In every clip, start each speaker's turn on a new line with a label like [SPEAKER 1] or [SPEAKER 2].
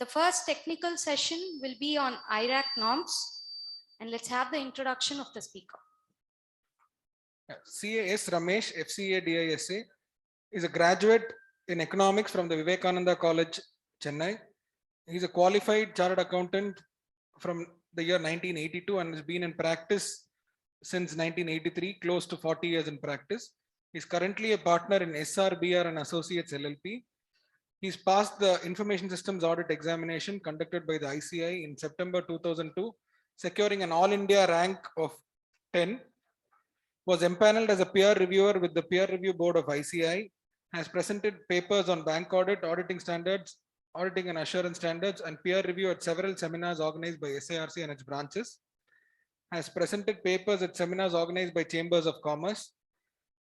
[SPEAKER 1] The first technical session will be on IRAC norms, and let's have the introduction of the speaker.
[SPEAKER 2] CAS Ramesh, FCA DISA, is a graduate in economics from the Vivekananda College, Chennai. He is a qualified chartered accountant from the year 1982 and has been in practice since 1983, close to 40 years in practice. He is currently a partner in SRBR and Associates LLP. He's passed the Information Systems Audit examination conducted by the ICI in September 2002, securing an All India rank of 10. Was empaneled as a peer reviewer with the peer review board of ICI, has presented papers on bank audit, auditing standards, auditing and assurance standards, and peer review at several seminars organized by SIRC and its branches, has presented papers at seminars organized by chambers of commerce,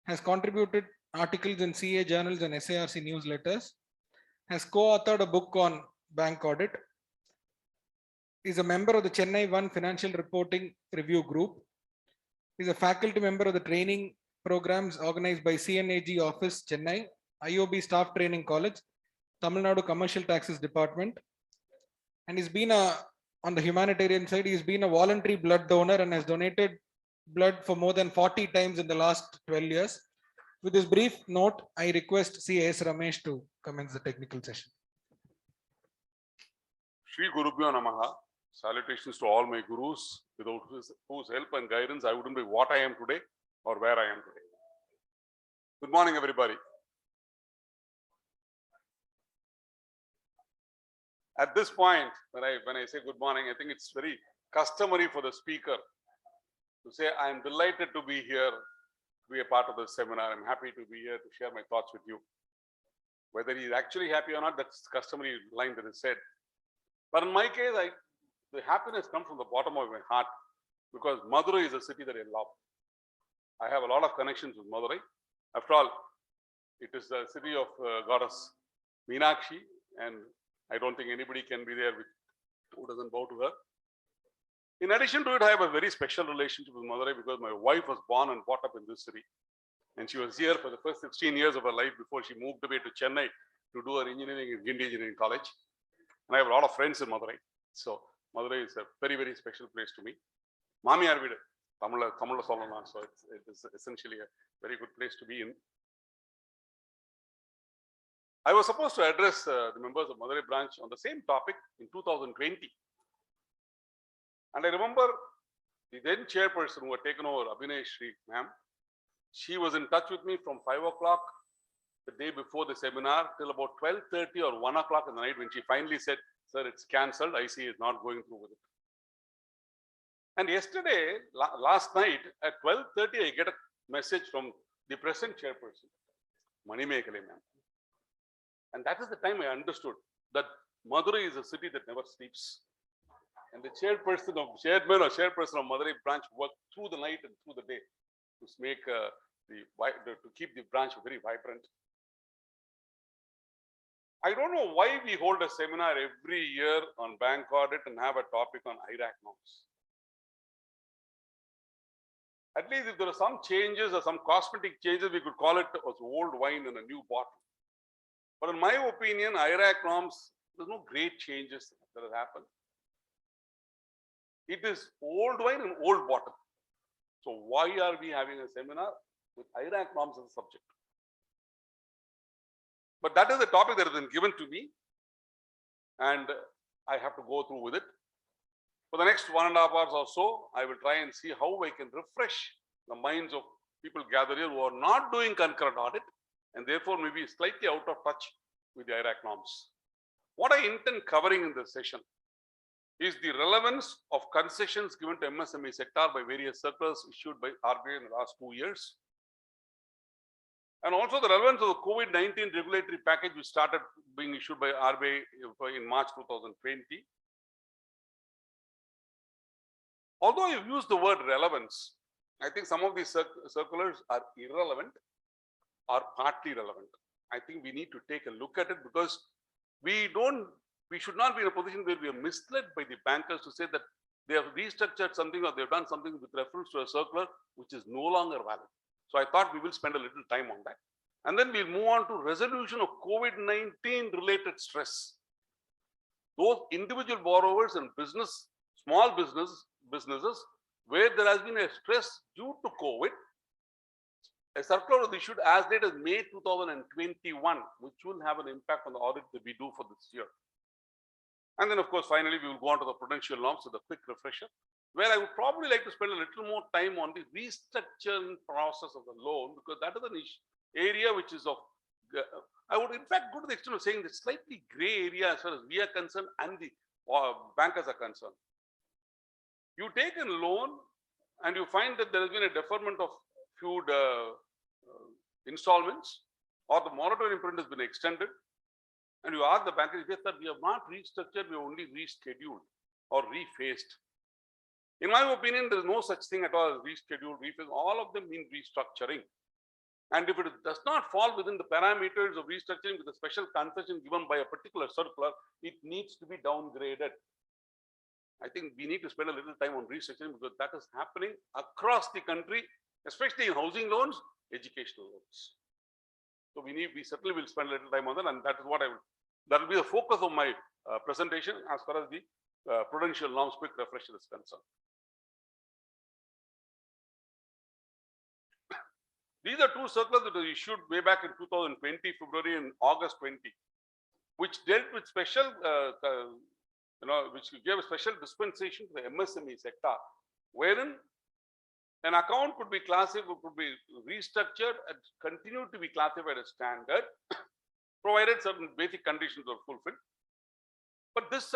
[SPEAKER 2] has contributed articles in CA journals and SIRC newsletters, has co-authored a book on bank audit, is a member of the Chennai 1 Financial Reporting Review Group, is a faculty member of the training programs organized by CNAG Office, Chennai, IOB Staff Training College, Tamil Nadu Commercial Taxes Department, and he's been on the humanitarian side, he's been a voluntary blood donor and has donated blood for more than 40 times in the last 12 years. With this brief note, I request CAS Ramesh to commence the technical session.
[SPEAKER 3] Shri Gurubhyo Namaha. Salutations to all my gurus, without whose help and guidance I wouldn't be what I am today or where I am today. Good morning, everybody. At this point, when I say good morning, I think it's very customary for the speaker to say, I am delighted to be here, to be a part of the seminar. I'm happy to be here to share my thoughts with you. Whether he's actually happy or not, that's the customary line that is said. But in my case, the happiness comes from the bottom of my heart, because Madurai is a city that I love. I have a lot of connections with Madurai. After all, it is the city of goddess Meenakshi, and I don't think anybody can be there who doesn't bow to her. In addition to it, I have a very special relationship with Madurai because my wife was born and brought up in this city. And she was here for the first 16 years of her life before she moved away to Chennai to do her engineering in Gindi Engineering College. And I have a lot of friends in Madurai. So Madurai is a very, very special place to me. Mami Arvid, Tamil Solanan, so it is essentially a very good place to be in. I was supposed to address the members of Madurai branch on the same topic in 2020. And I remember the then chairperson who had taken over, Abhinay Shri ma'am, she was in touch with me from 5 o'clock the day before the seminar till about 12:30 or 1 o'clock in the night, when she finally said, sir, it's cancelled, IC is not going through with it. And yesterday, last night at 12:30, I get a message from the present chairperson, Mani Mekale ma'am. And that is the time I understood that Madurai is a city that never sleeps. And the chairman or chairperson of Madurai branch worked through the night and through the day to make to keep the branch very vibrant. I don't know why we hold a seminar every year on bank audit and have a topic on IRAC norms. At least if there are some changes or some cosmetic changes, we could call it as old wine in a new bottle. But in my opinion, IRAC norms, there's no great changes that have happened. It is old wine in old bottle. So why are we having a seminar with IRAC norms as a subject? But that is the topic that has been given to me, and I have to go through with it. For the next 1.5 hours or so, I will try and see how I can refresh the minds of people gathered here who are not doing concurrent audit and therefore maybe slightly out of touch with the IRAC norms. What I intend covering in this session is the relevance of concessions given to MSME sector by various circulars issued by RBI in the last 2 years. And also the relevance of the COVID-19 regulatory package which started being issued by RBI in March 2020. Although you've used the word relevance, I think some of these circulars are irrelevant or partly relevant. I think we need to take a look at it, because we should not be in a position where we are misled by the bankers to say that they have restructured something or they've done something with reference to a circular which is no longer valid. So I thought we will spend a little time on that. And then we'll move on to resolution of COVID-19 related stress. those individual borrowers and small businesses where there has been a stress due to COVID, a circular was issued as late as May 2021, which will have an impact on the audit that we do for this year. And then, of course, finally, we will go on to the Provincial Norms with a quick refresher, where I would probably like to spend a little more time on the restructuring process of the loan, because that is an area which is of, I would in fact go to the extent of saying the slightly gray area as far as we are concerned and the bankers are concerned. You take a loan and you find that there has been a deferment of few installments, or the moratorium period has been extended, and you ask the banker, yes, sir, we have not restructured, we have only rescheduled or rephased. In my opinion, there is no such thing at all as reschedule, rephase. All of them mean restructuring. And if it does not fall within the parameters of restructuring with a special concession given by a particular circular, it needs to be downgraded. I think we need to spend a little time on restructuring, because that is happening across the country, especially in housing loans, educational loans. So we certainly will spend a little time on that, and that is what that will be the focus of my presentation as far as the Provincial Norms quick refresher is concerned. These are two circulars that were issued way back in 2020, February and August 20, which dealt with special, which gave a special dispensation to the MSME sector, wherein an account could be classified, could be restructured and continue to be classified as standard, provided certain basic conditions are fulfilled. But these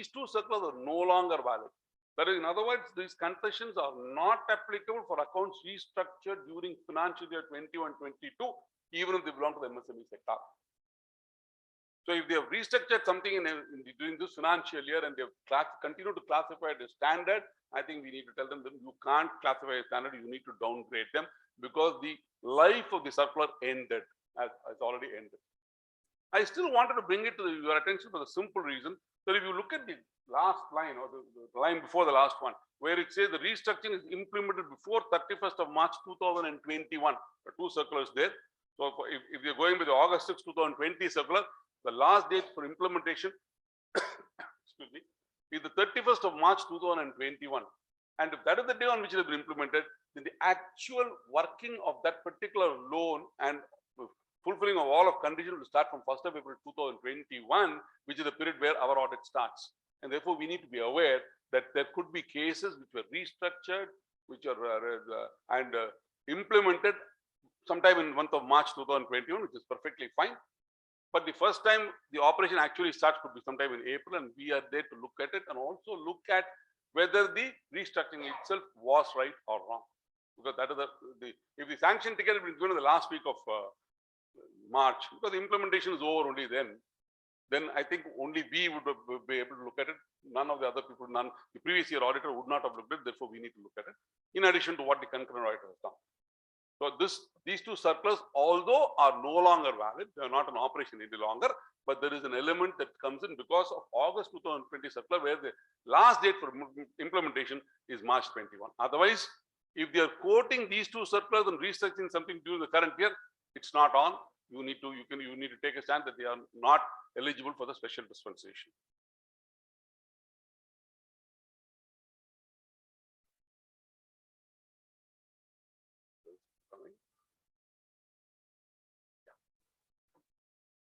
[SPEAKER 3] two circulars are no longer valid. That is, in other words, these concessions are not applicable for accounts restructured during financial year 21-22, even if they belong to the MSME sector. So if they have restructured something during this financial year and they have continued to classify it as standard, I think we need to tell them that you can't classify as standard, you need to downgrade them, because the life of the circular ended, has already ended. I still wanted to bring it to your attention for the simple reason that if you look at the last line, or the line before the last one, where it says the restructuring is implemented before 31st of March 2021, the two circulars there. So if you're going with the August 6, 2020 circular, the last date for implementation excuse me, is the 31st of March 2021. And if that is the day on which it has been implemented, then the actual working of that particular loan and fulfilling of all of conditions will start from 1st of April 2021, which is the period where our audit starts. And therefore, we need to be aware that there could be cases which were restructured, which are implemented sometime in the month of March 2021, which is perfectly fine. But the first time the operation actually starts could be sometime in April, and we are there to look at it and also look at whether the restructuring itself was right or wrong. Because that is if the sanction ticket had been given in the last week of March, because the implementation is over only then I think only we would be able to look at it. None of the other people, the previous year auditor would not have looked at it. Therefore, we need to look at it in addition to what the concurrent auditor has done. So these two circulars, although are no longer valid, they are not in operation any longer, but there is an element that comes in because of August 2020 circular, where the last date for implementation is March 21. Otherwise, if they are quoting these two circulars and restructuring something during the current year, it's not on. You need to take a stand that they are not eligible for the special dispensation.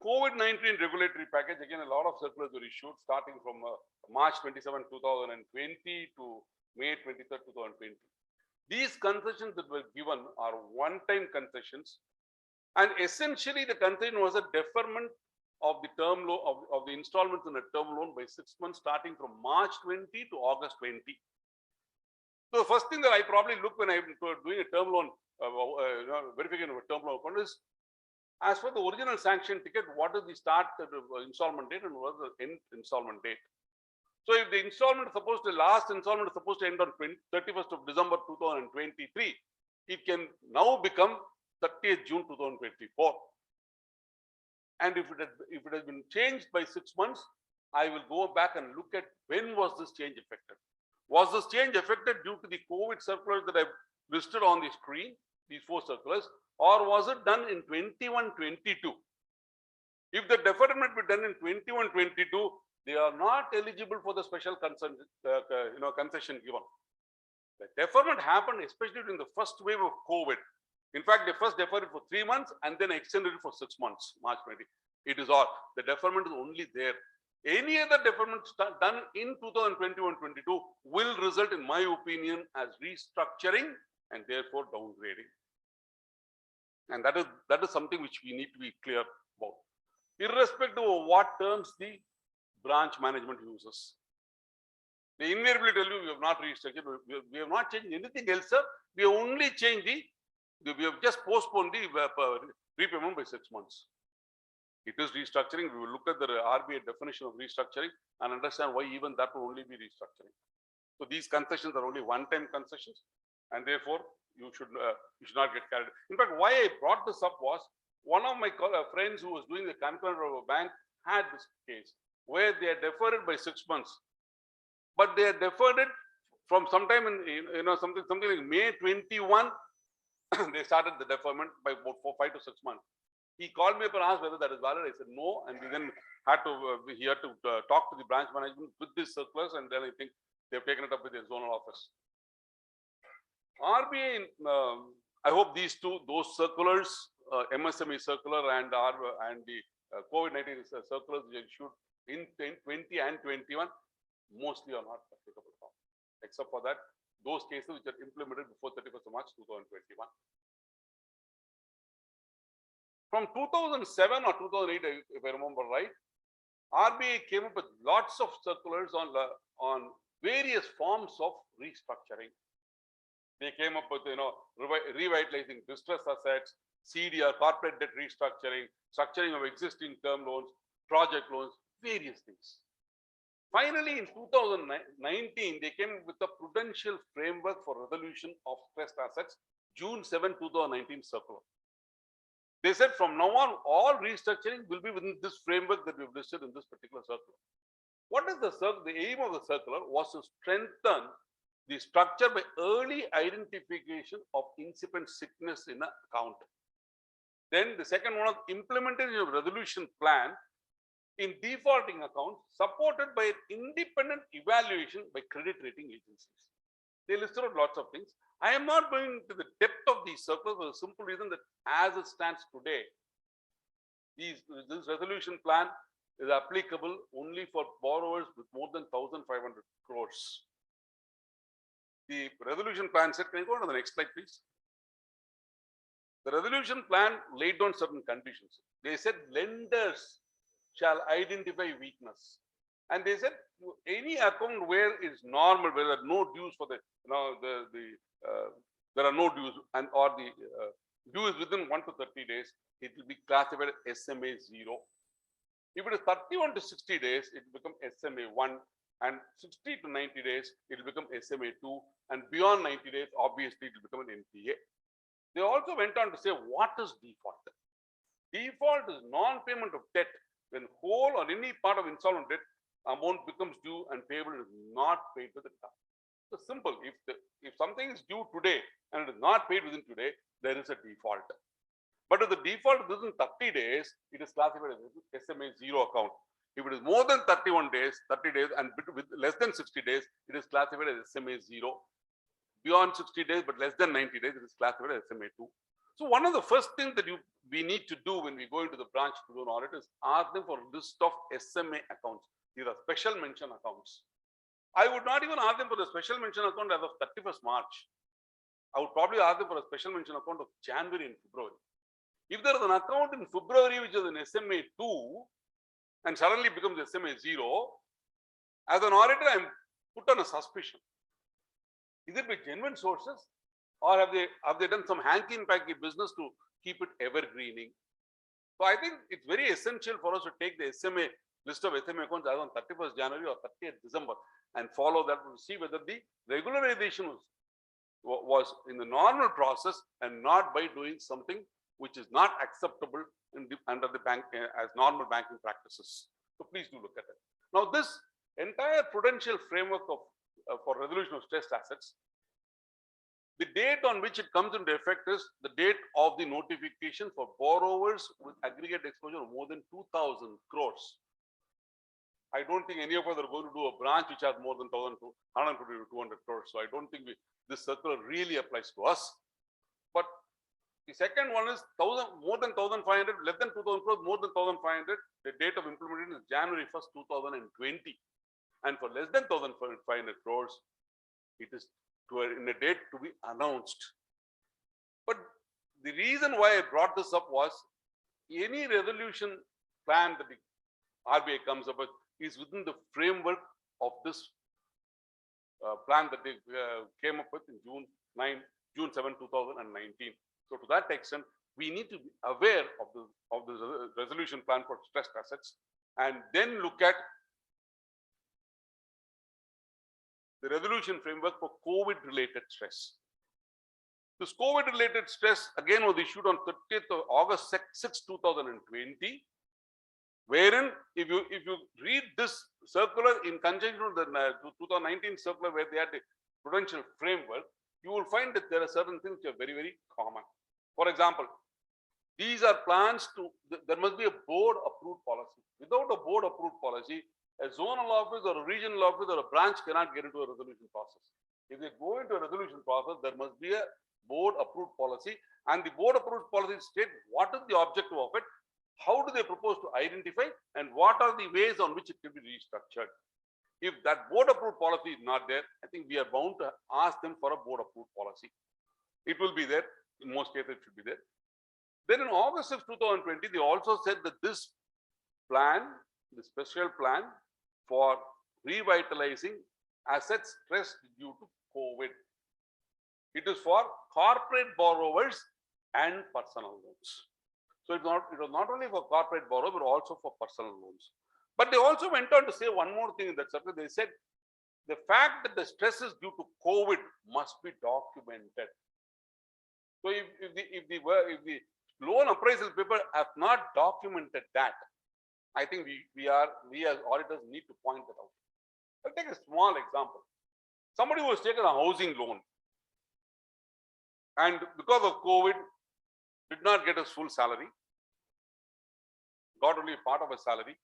[SPEAKER 3] COVID-19 regulatory package, again, a lot of circulars were issued starting from March 27, 2020 to May 23, 2020. These concessions that were given are one-time concessions, and essentially the concession was a deferment of the term loan of the installments in a term loan by 6 months starting from March 20 to August 20. So the first thing that I probably look when I'm doing a term loan verification of a term loan account is, as for the original sanction ticket, what is the start installment date and what is the end installment date? So if the last installment is supposed to end on 31st of December 2023, it can now become 30th June 2024. And if it has been changed by 6 months, I will go back and look at when was this change effected. Was this change affected due to the COVID circulars that I've listed on the screen, these 4 circulars, or was it done in 21-22? If the deferment be done in 21-22, they are not eligible for the special concession given. The deferment happened especially during the first wave of COVID. In fact, they first deferred it for 3 months and then extended it for 6 months, March 20. It is all. The deferment is only there. Any other deferment done in 2021-22 will result, in my opinion, as restructuring and therefore downgrading. And that is something which we need to be clear about, irrespective of what terms the branch management uses. They invariably tell you we have not restructured, we have not changed anything else, sir. We have only changed we have just postponed the repayment by 6 months. It is restructuring. We will look at the RBI definition of restructuring and understand why even that will only be restructuring. So these concessions are only one-time concessions, and therefore you should not get carried. In fact, why I brought this up was one of my friends who was doing the concurrent of a bank had this case where they are deferred it by 6 months, but they are deferred it from sometime in something like May 21. They started the deferment by about 5 to 6 months. He called me up and asked whether that is valid. I said no, and we then had to talk to the branch management with this circulars, and then I think they've taken it up with their zonal office. RBI, I hope those circulars, MSME circular and the COVID-19 circulars which issued in 20 and 21 mostly are not applicable now, except for that those cases which are implemented before 31st of March 2021. From 2007 or 2008, if I remember right, RBI came up with lots of circulars on various forms of restructuring. They came up with revitalizing distressed assets, CDR, corporate debt restructuring, structuring of existing term loans, project loans, various things. Finally, in 2019, they came with a prudential framework for resolution of stressed assets, June 7, 2019 circular. They said from now on, all restructuring will be within this framework that we've listed in this particular circular. What is the circular? The aim of the circular was to strengthen the structure by early identification of incipient sickness in an account. Then the second one was implementation of resolution plan in defaulting accounts, supported by an independent evaluation by credit rating agencies. They listed out lots of things. I am not going to the depth of these circulars for the simple reason that as it stands today, this resolution plan is applicable only for borrowers with more than 1,500 crores. The resolution plan said, can you go on to the next slide, please? The resolution plan laid down certain conditions. They said lenders shall identify weakness. And they said any account where it's normal, where there are no dues for there are no dues or the due is within 1 to 30 days, it will be classified as SMA 0. If it is 31 to 60 days, it will become SMA 1, and 60 to 90 days, it will become SMA 2, and beyond 90 days, obviously, it will become an NPA. They also went on to say what is default. Default is non-payment of debt when whole or any part of installment debt amount becomes due and payable is not paid with the time. So simple. If something is due today and it is not paid within today, there is a default. But if the default is within 30 days, it is classified as SMA 0 account. If it is more than 30 days, and with less than 60 days, it is classified as SMA 0. Beyond 60 days, but less than 90 days, it is classified as SMA 2. So one of the first things that we need to do when we go into the branch to do an audit is ask them for a list of SMA accounts. These are special mention accounts. I would not even ask them for a special mention account as of 31st March. I would probably ask them for a special mention account of January and February. If there is an account in February which is an SMA 2 and suddenly becomes SMA 0, as an auditor, I am put on a suspicion. Is it by genuine sources, or have they done some hanky-panky business to keep it evergreening? So I think it's very essential for us to take the SMA list of SMA accounts as on 31st January or 30th December and follow that to see whether the regularization was in the normal process and not by doing something which is not acceptable under the bank as normal banking practices. So please do look at it. Now this entire prudential framework for resolution of stressed assets, the date on which it comes into effect is the date of the notification for borrowers with aggregate exposure of more than 2,000 crores. I don't think any of us are going to do a branch which has more than 1,000 to 150 to 200 crores. So I don't think this circular really applies to us. But the second one is more than 1,500, less than 2,000 crores, more than 1,500. The date of implementation is January 1st, 2020. And for less than 1,500 crores, it is in a date to be announced. But the reason why I brought this up was any resolution plan that the RBI comes up with is within the framework of this plan that they came up with in June 7, 2019. So to that extent, we need to be aware of the resolution plan for stressed assets and then look at the resolution framework for COVID-related stress. This COVID-related stress again was issued on 30th of August 6, 2020, wherein if you read this circular in conjunction with the 2019 circular where they had the prudential framework, you will find that there are certain things which are very, very common. For example, these are plans there must be a board approved policy. Without a board approved policy, a zonal office or a regional office or a branch cannot get into a resolution process. If they go into a resolution process, there must be a board approved policy, and the board approved policy state what is the objective of it, how do they propose to identify, and what are the ways on which it can be restructured. If that board approved policy is not there, I think we are bound to ask them for a board approved policy. It will be there. In most cases, it should be there. Then in August of 2020, they also said that this plan, the special plan for revitalizing assets stressed due to COVID, it is for corporate borrowers and personal loans. So it was not only for corporate borrowers, but also for personal loans. But they also went on to say one more thing in that circular. They said the fact that the stress is due to COVID must be documented. So if the loan appraisal paper have not documented that, I think we as auditors need to point that out. I'll take a small example. Somebody who has taken a housing loan and because of COVID did not get his full salary, got only part of his salary,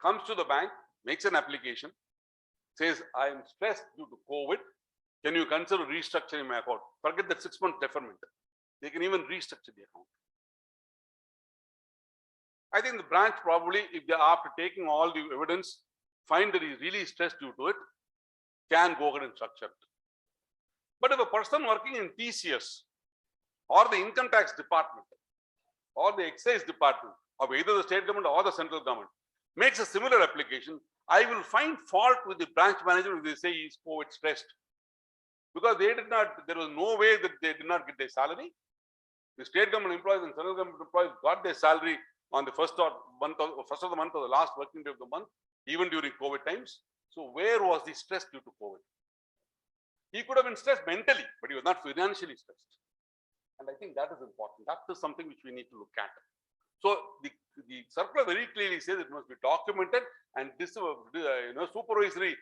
[SPEAKER 3] comes to the bank, makes an application, says, I am stressed due to COVID. Can you consider restructuring my account? Forget that 6 month deferment. They can even restructure the account. I think the branch probably, if they after taking all the evidence, find that he's really stressed due to it, can go ahead and structure it. But if a person working in TCS or the income tax department or the excise department of either the state government or the central government makes a similar application, I will find fault with the branch manager if they say he's COVID stressed. Because there was no way that they did not get their salary. The state government employees and central government employees got their salary on the first of the month or the last working day of the month, even during COVID times. So where was the stress due to COVID? He could have been stressed mentally, but he was not financially stressed. And I think that is important. That is something which we need to look at. So the circular very clearly says it must be documented, and this supervisory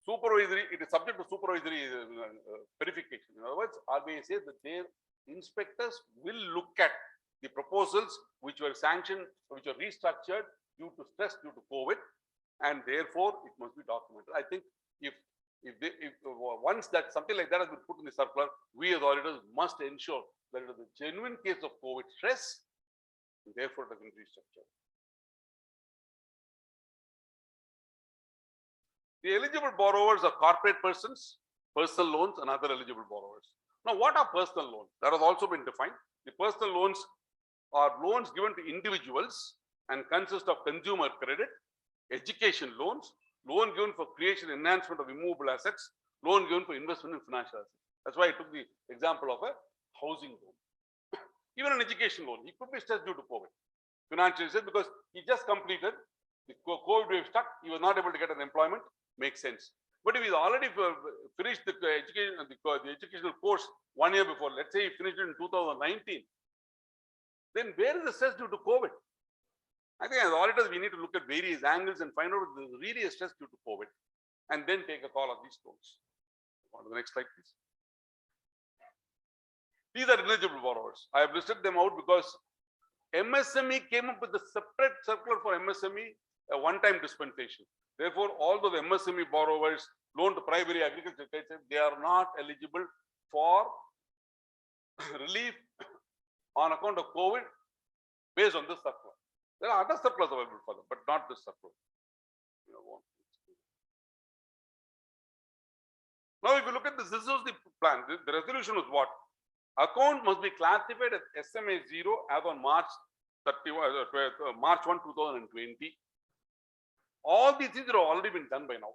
[SPEAKER 3] supervisory, it is subject to supervisory verification. In other words, RBI says that their inspectors will look at the proposals which were sanctioned, which were restructured due to stress due to COVID, and therefore it must be documented. I think if once that something like that has been put in the circular, we as auditors must ensure that it is a genuine case of COVID stress, and therefore it has been restructured. The eligible borrowers are corporate persons, personal loans, and other eligible borrowers. Now, what are personal loans? That has also been defined. The personal loans are loans given to individuals and consist of consumer credit, education loans, loan given for creation, enhancement of immovable assets, loan given for investment in financial assets. That's why I took the example of a housing loan. Even an education loan, he could be stressed due to COVID. Financially stressed because he just completed the COVID wave stuck, he was not able to get an employment. Makes sense. But if he's already finished the educational course 1 year before, let's say he finished it in 2019, then where is the stress due to COVID? I think as auditors, we need to look at various angles and find out if there's really a stress due to COVID, and then take a call on these loans. On to the next slide, please. These are eligible borrowers. I have listed them out because MSME came up with a separate circular for MSME, a one-time dispensation. Therefore, all those MSME borrowers, loan to primary agriculture, they are not eligible for relief on account of COVID based on this circular. There are other circulars available for them, but not this circular. Now, if you look at this, this was the plan. The resolution was what? Account must be classified as SMA 0 as on March 31, March 1, 2020. All these things have already been done by now.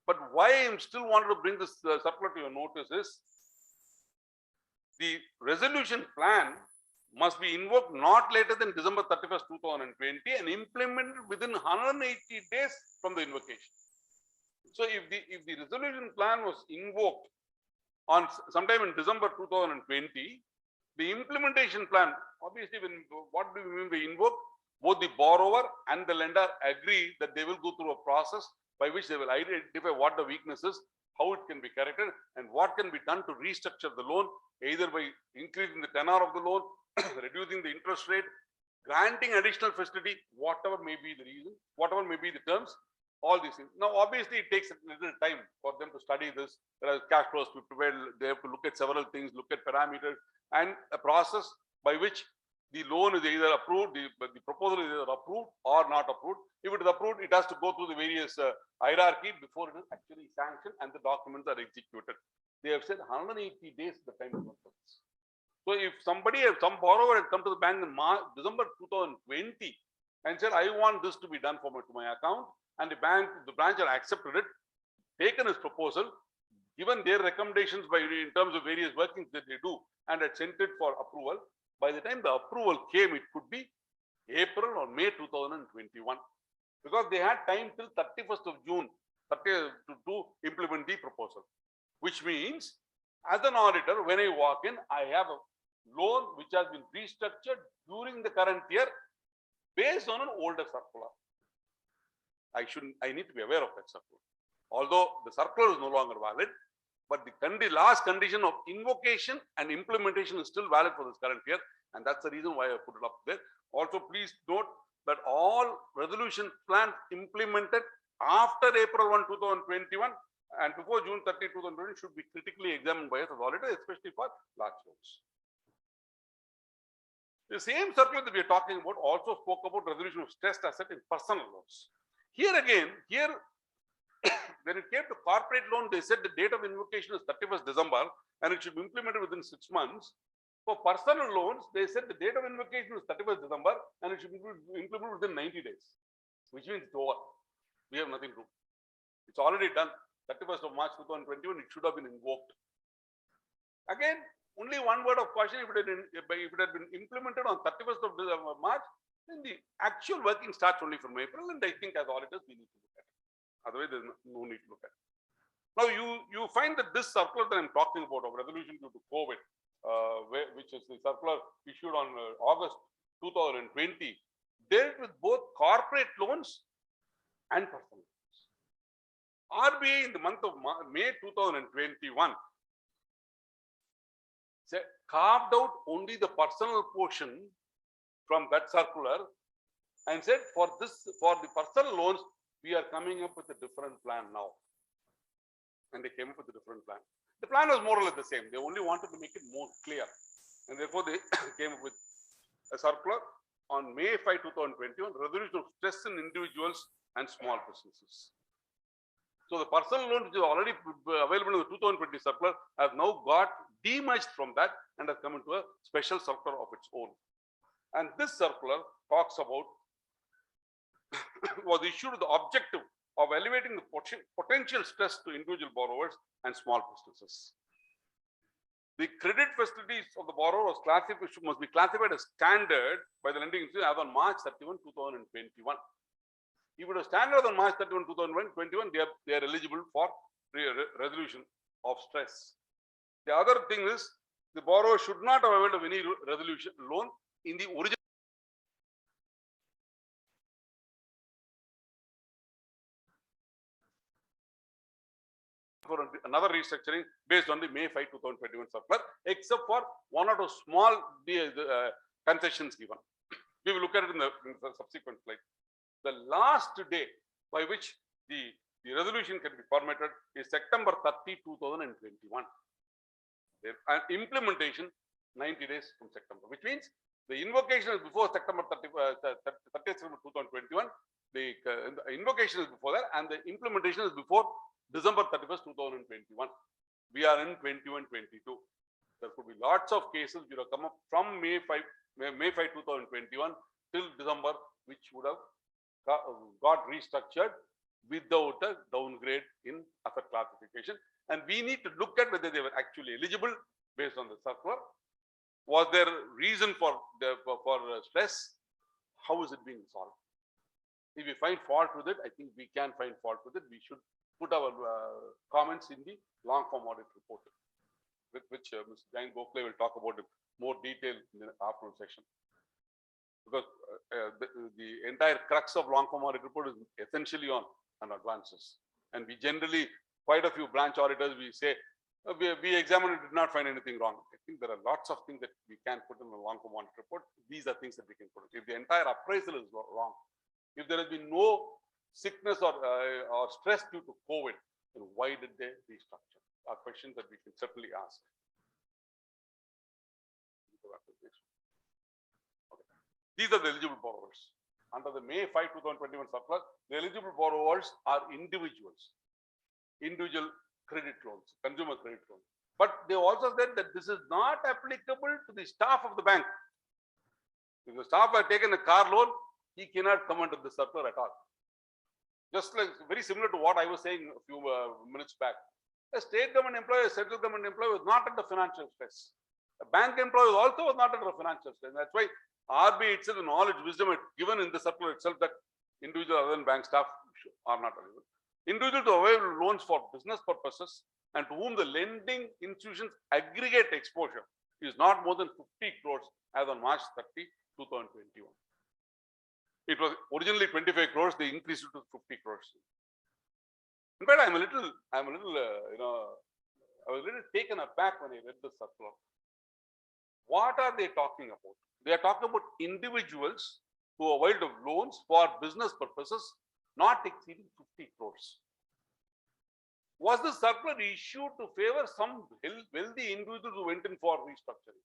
[SPEAKER 3] But why I am still wanted to bring this circular to your notice is the resolution plan must be invoked not later than December 31st, 2020 and implemented within 180 days from the invocation. So if the resolution plan was invoked on sometime in December 2020, the implementation plan, obviously, what do we mean by invoke? Both the borrower and the lender agree that they will go through a process by which they will identify what the weakness is, how it can be corrected, and what can be done to restructure the loan, either by increasing the tenor of the loan, reducing the interest rate, granting additional facility, whatever may be the reason, whatever may be the terms, all these things. Now, obviously, it takes a little time for them to study this. There are cash flows to prepare. They have to look at several things, look at parameters, and a process by which the loan is either approved, the proposal is either approved or not approved. If it is approved, it has to go through the various hierarchy before it is actually sanctioned and the documents are executed. They have said 180 days is the time to work. So if some borrower had come to the bank in December 2020 and said, I want this to be done to my account, and the branch had accepted it, taken his proposal, given their recommendations in terms of various workings that they do, and had sent it for approval, by the time the approval came, it could be April or May 2021, because they had time till 31st of June to implement the proposal, which means as an auditor, when I walk in, I have a loan which has been restructured during the current year based on an older circular. I need to be aware of that circular. Although the circular is no longer valid, but the last condition of invocation and implementation is still valid for this current year, and that's the reason why I put it up there. Also, please note that all resolution plans implemented after April 1, 2021 and before June 30, 2020 should be critically examined by us as auditors, especially for large loans. The same circular that we are talking about also spoke about resolution of stressed asset in personal loans. Here again, when it came to corporate loan, they said the date of invocation is 31st December and it should be implemented within 6 months. For personal loans, they said the date of invocation is 31st December and it should be implemented within 90 days, which means it's over. We have nothing to do. It's already done. 31st of March 2021, it should have been invoked. Again, only one word of caution: if it had been implemented on 31st of March, then the actual working starts only from April, and I think as auditors we need to look at it. Otherwise, there's no need to look at it. Now, you find that this circular that I'm talking about of resolution due to COVID, which is the circular issued on August 2020, dealt with both corporate loans and personal loans. RBI in the month of May 2021 carved out only the personal portion from that circular and said for the personal loans we are coming up with a different plan now, and they came up with a different plan. The plan was more or less the same. They only wanted to make it more clear, and therefore they came up with a circular on May 5, 2021, resolution of stress in individuals and small businesses. So the personal loan which is already available in the 2020 circular has now got demerged from that and has come into a special circular of its own. And this circular talks about was issued with the objective of elevating the potential stress to individual borrowers and small businesses. The credit facilities of the borrower must be classified as standard by the lending institution as on March 31, 2021. If it is standard on March 31, 2021, they are eligible for resolution of stress. The other thing is the borrower should not have availed of any resolution loan in the original. For another restructuring based on the May 5, 2021 circular, except for one or two small concessions given. We will look at it in the subsequent slide. The last day by which the resolution can be formatted is September 30, 2021. And implementation 90 days from September, which means the invocation is before September 30th, 2021. The invocation is before that, and the implementation is before December 31st, 2021. We are in 21-22. There could be lots of cases which have come up from May 5, 2021 till December, which would have got restructured without a downgrade in asset classification. And we need to look at whether they were actually eligible based on the circular. Was there reason for stress? How is it being solved? If we find fault with it, I think we can find fault with it. We should put our comments in the long form audit report, with which Mr. Jain Gokhale will talk about in more detail in the afternoon session. Because the entire crux of long form audit report is essentially on advances. And we generally, quite a few branch auditors, we say, we examined it, did not find anything wrong. I think there are lots of things that we can put in the long form audit report. These are things that we can put. If the entire appraisal is wrong, if there has been no sickness or stress due to COVID, then why did they restructure? Are questions that we can certainly ask. Okay. These are the eligible borrowers. Under the May 5, 2021 circular, the eligible borrowers are individuals, individual credit loans, consumer credit loans. But they also said that this is not applicable to the staff of the bank. If the staff had taken a car loan, he cannot come under the circular at all. Just like very similar to what I was saying a few minutes back. A state government employee, a central government employee was not under financial stress. A bank employee also was not under financial stress. That's why RBI itself, knowledge, wisdom, had given in the circular itself that individual other than bank staff are not available. Individuals who avail loans for business purposes and to whom the lending institutions aggregate exposure is not more than 50 crores as on March 30, 2021. It was originally 25 crores, they increased it to 50 crores. In fact, I was a little taken aback when I read the circular. What are they talking about? They are talking about individuals who availed of loans for business purposes not exceeding 50 crores. Was the circular issued to favor some wealthy individuals who went in for restructuring?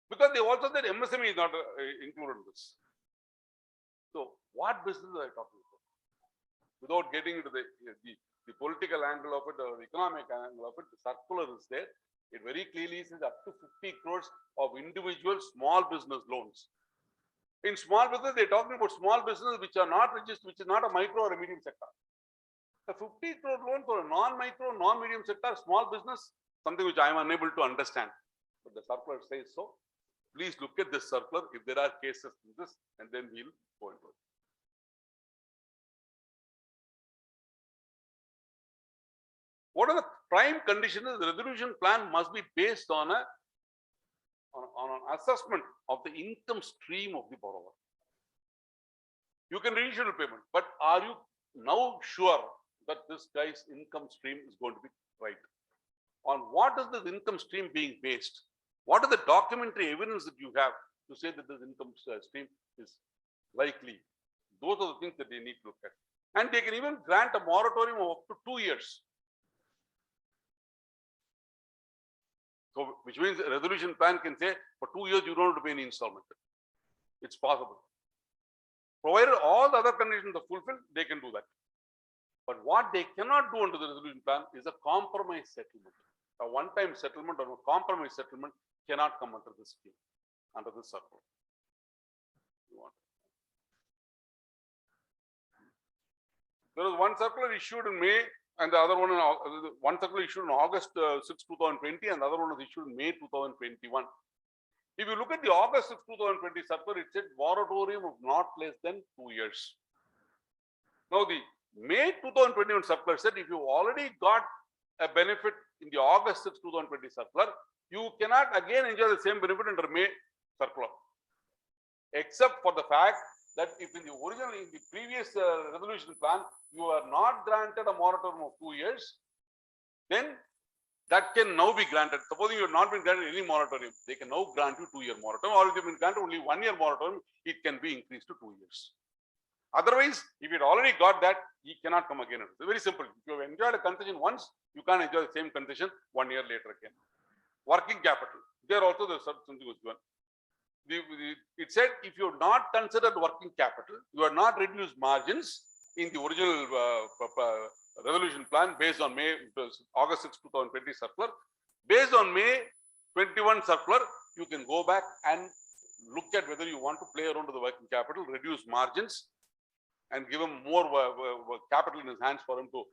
[SPEAKER 3] Because they also said MSME is not included in this. So, what business are I talking about? Without getting into the political angle of it or the economic angle of it, the circular is there. It very clearly says up to 50 crores of individual small business loans. In small business, they're talking about small business which are not registered, which is not a micro or a medium sector. A 50 crore loan for a non-micro, non-medium sector, small business, something which I am unable to understand. But the circular says so. Please look at this circular if there are cases in this, and then we'll go into it. What are the prime conditions? The resolution plan must be based on an assessment of the income stream of the borrower. You can reschedule payment, but are you now sure that this guy's income stream is going to be right? On what is this income stream being based? What are the documentary evidence that you have to say that this income stream is likely? Those are the things that they need to look at. And they can even grant a moratorium of up to 2 years. So, which means a resolution plan can say for 2 years you don't have to pay any installment. It's possible. Provided all the other conditions are fulfilled, they can do that. But what they cannot do under the resolution plan is a compromise settlement. A one-time settlement or a compromise settlement cannot come under this scheme, under this circle. There was one circular issued in May, and the other one circular issued in August 6, 2020, and the other one was issued in May 2021. If you look at the August 6, 2020 circular, it said moratorium of not less than 2 years. Now, the May 2021 circular said if you already got a benefit in the August 6, 2020 circular, you cannot again enjoy the same benefit under May circular, except for the fact that if in the previous resolution plan, you are not granted a moratorium of 2 years, then that can now be granted. Supposing you have not been granted any moratorium, they can now grant you 2-year moratorium, or if you've been granted only 1-year moratorium, it can be increased to 2 years. Otherwise, if you'd already got that, you cannot come again. It's very simple. If you have enjoyed a concession once, you can't enjoy the same concession 1 year later again. Working capital. There also there's something was given. It said if you have not considered working capital, you are not reduced margins in the original resolution plan based on August 6, 2020 circular. Based on May 21 circular, you can go back and look at whether you want to play around with the working capital, reduce margins, and give him more capital in his hands for him to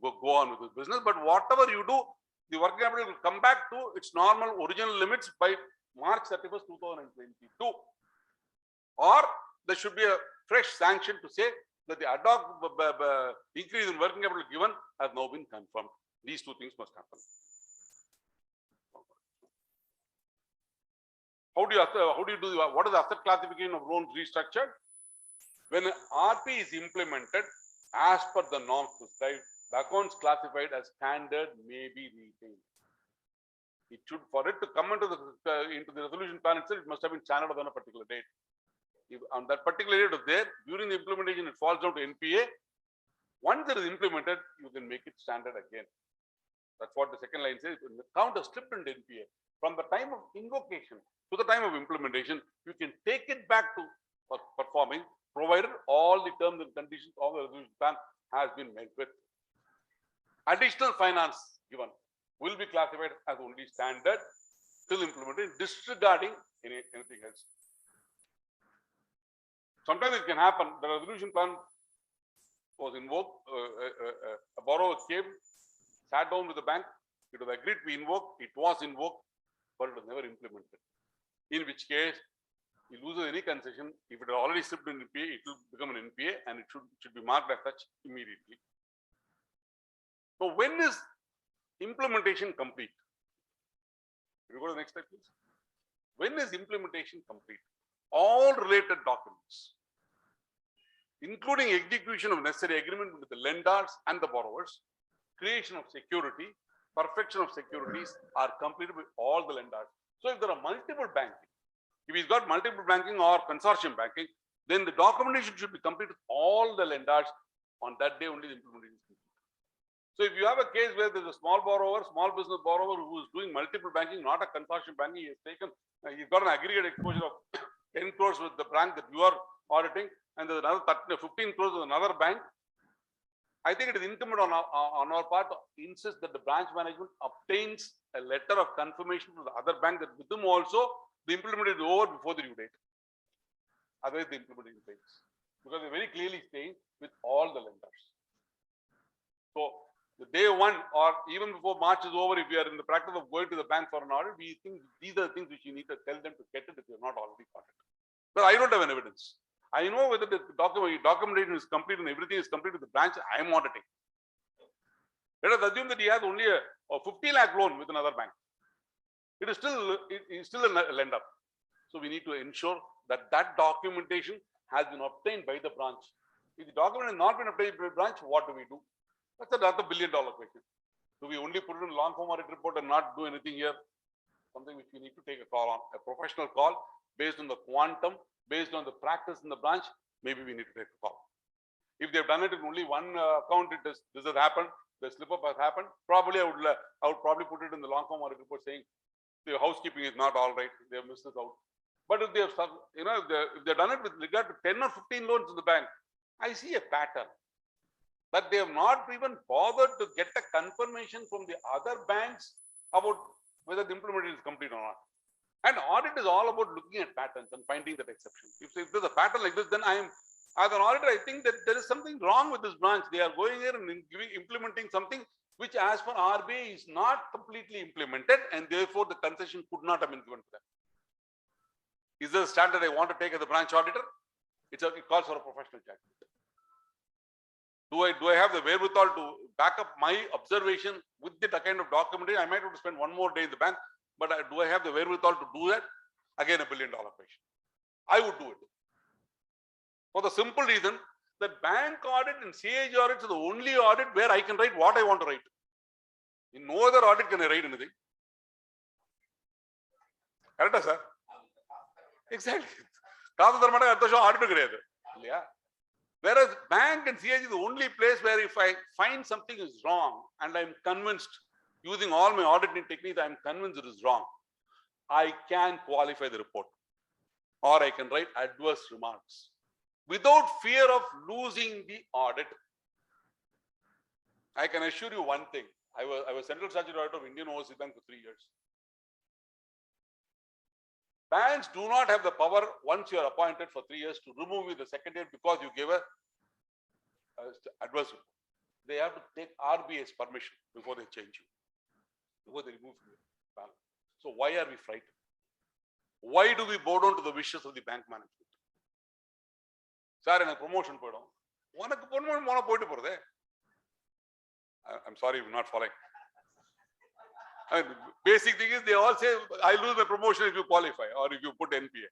[SPEAKER 3] go on with his business. But whatever you do, the working capital will come back to its normal original limits by March 31st, 2022. Or there should be a fresh sanction to say that the ad hoc increase in working capital given has now been confirmed. These two things must happen. What is the asset classification of loans restructured? When RP is implemented as per the norms prescribed, the accounts classified as standard may be retained. It should, for it to come into the resolution plan itself, it must have been standard on a particular date. If on that particular date of there, during the implementation, it falls down to NPA. Once it is implemented, you can make it standard again. That's what the second line says. When the account is slipped into NPA, from the time of invocation to the time of implementation, you can take it back to performing, provided all the terms and conditions of the resolution plan has been met with. Additional finance given will be classified as only standard till implemented, disregarding anything else. Sometimes it can happen. The resolution plan was invoked. A borrower came, sat down with the bank. It was agreed to be invoked. It was invoked, but it was never implemented. In which case, he loses any concession. If it has already slipped in NPA, it will become an NPA, and it should be marked as such immediately. So, when is implementation complete? Can you go to the next slide, please? When is implementation complete? All related documents, including execution of necessary agreement with the lenders and the borrowers, creation of security, perfection of securities are completed with all the lenders. So, if there are multiple banking, if he's got multiple banking or consortium banking, then the documentation should be complete with all the lenders. On that day only the implementation is complete. So, if you have a case where there's a small borrower, small business borrower who is doing multiple banking, not a consortium banking, he has taken, he's got an aggregate exposure of 10 crores with the bank that you are auditing, and there's another 15 crores with another bank. I think it is incumbent on our part to insist that the branch management obtains a letter of confirmation from the other bank that with them also the implementation is over before the due date. Otherwise, the implementation fails, because they're very clearly saying with all the lenders. So, the day one or even before March is over, if you are in the practice of going to the bank for an audit, we think these are the things which you need to tell them to get it if you have not already got it. But I don't have an evidence. I know whether the documentation is complete and everything is complete with the branch I am auditing. Let us assume that he has only a 50 lakh loan with another bank. It is still a lender. So we need to ensure that that documentation has been obtained by the branch. If the document has not been obtained by the branch, what do we do? That's another $1 billion question. Do we only put it in long form audit report and not do anything here? Something which we need to take a call on, a professional call based on the quantum, based on the practice in the branch. Maybe we need to take a call. If they've done it in only one account, this has happened, the slip up has happened. Probably I would probably put it in the long form audit report saying the housekeeping is not all right. They have missed this out. But if they have, if they've done it with regard to 10 or 15 loans in the bank, I see a pattern that they have not even bothered to get a confirmation from the other banks about whether the implementation is complete or not. And audit is all about looking at patterns and finding that exception. If there's a pattern like this, then as an auditor, I think that there is something wrong with this branch. They are going here and implementing something which, as per RBI, is not completely implemented, and therefore the concession could not have been given to them. Is there a standard I want to take as a branch auditor? It calls for a professional judgment. Do I have the wherewithal to back up my observation with the kind of documentation? I might have to spend one more day in the bank, but do I have the wherewithal to do that? Again, $1 billion question. I would do it. For the simple reason that bank audit and CAG audit is the only audit where I can write what I want to write. In no other audit can I write anything. Correct, sir? Exactly. Audit. Whereas bank and CIG is the only place where if I find something is wrong and I'm convinced, using all my auditing techniques, I'm convinced it is wrong, I can qualify the report or I can write adverse remarks without fear of losing the audit. I can assure you one thing. I was Central Statutory Auditor of Indian Overseas Bank for 3 years. Banks do not have the power, once you are appointed for 3 years, to remove you the second year because you gave a adverse report. They have to take RBI's permission before they change you, before they remove you. So why are we frightened? Why do we bow down to the wishes of the bank management? Sir, in a promotion, I'm sorry, I'm not following. And basic thing is they all say, I lose my promotion if you qualify or if you put NPA.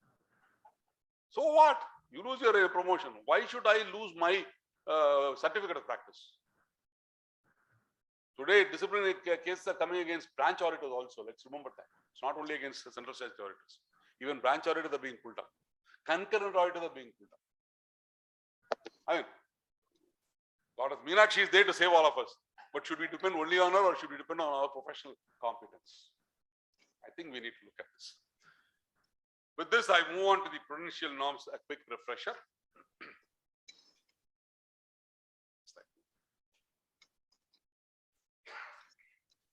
[SPEAKER 3] So what? You lose your promotion. Why should I lose my certificate of practice? Today, disciplinary cases are coming against branch auditors also. Let's remember that. It's not only against the central statutory auditors. Even branch auditors are being pulled up. Concurrent auditors are being pulled up. I mean, Goddess Meenakshi is there to save all of us. But should we depend only on her or should we depend on our professional competence? I think we need to look at this. With this, I move on to the Provincial Norms, a quick refresher.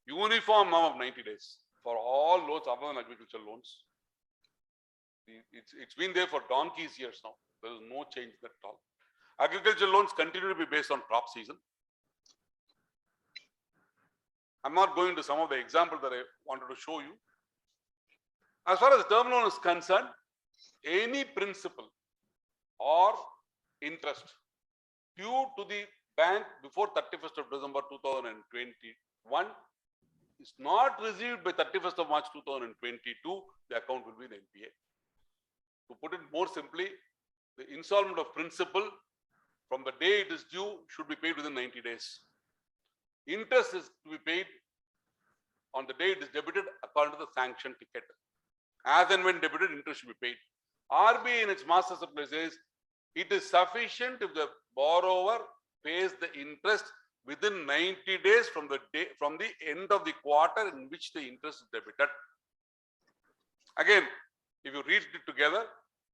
[SPEAKER 3] Uniform norm of 90 days for all loans other than agricultural loans. It's been there for donkey's years now. There is no change at all. Agricultural loans continue to be based on crop season. I'm not going to some of the examples that I wanted to show you. As far as the term loan is concerned, any principal or interest due to the bank before 31st of December 2021 is not received by 31st of March 2022, the account will be in NPA. To put it more simply, the installment of principal from the day it is due should be paid within 90 days. Interest is to be paid on the day it is debited according to the sanction ticket. As and when debited, interest should be paid. RBI in its master circular says it is sufficient if the borrower pays the interest within 90 days from the end of the quarter in which the interest is debited. Again, if you read it together,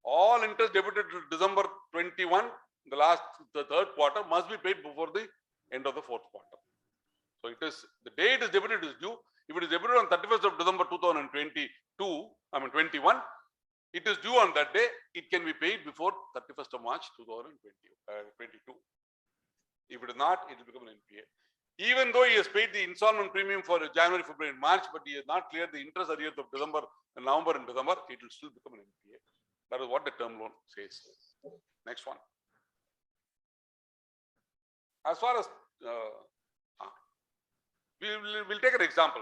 [SPEAKER 3] all interest debited to December 21, the third quarter, must be paid before the end of the fourth quarter. So it is the day it is debited is due. If it is debited on 31st of December 21, it is due on that day. It can be paid before 31st of March 2022. If it is not, it will become an NPA. Even though he has paid the installment premium for January, February, and March, but he has not cleared the interest arrears of December, November, and December, it will still become an NPA. That is what the term loan says. Next one. As far as we'll take an example.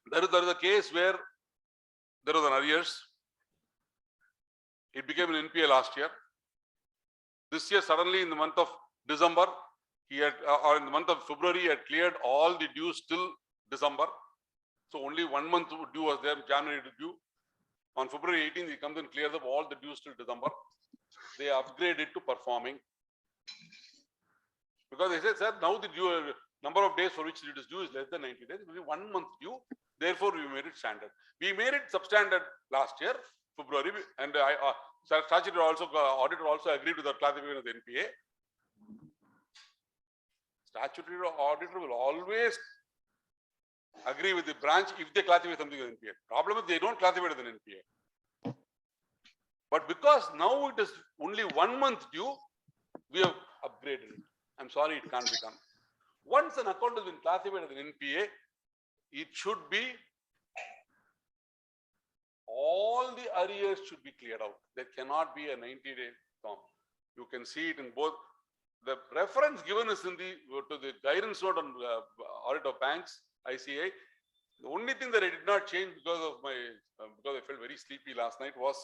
[SPEAKER 3] There is a case where there was an arrears. It became an NPA last year. This year, suddenly in the month of December, he had, or in the month of February, he had cleared all the dues till December. So only 1 month due was there, January due. On February 18th, he comes and clears up all the dues till December. They upgraded to performing. Because they said, sir, now the due, number of days for which it is due is less than 90 days. It will be 1 month due. Therefore, we made it standard. We made it substandard last year, February, and statutory auditor also agreed with the classification of the NPA. Statutory auditor will always agree with the branch if they classify something as NPA. Problem is they don't classify it as an NPA. But because now it is only 1 month due, we have upgraded it. I'm sorry, it can't be done. Once an account has been classified as an NPA, it should be, all the arrears should be cleared out. There cannot be a 90-day term. You can see it in both. The reference given is in to the guidance note on audit of banks, ICA. The only thing that I did not change because of my because I felt very sleepy last night was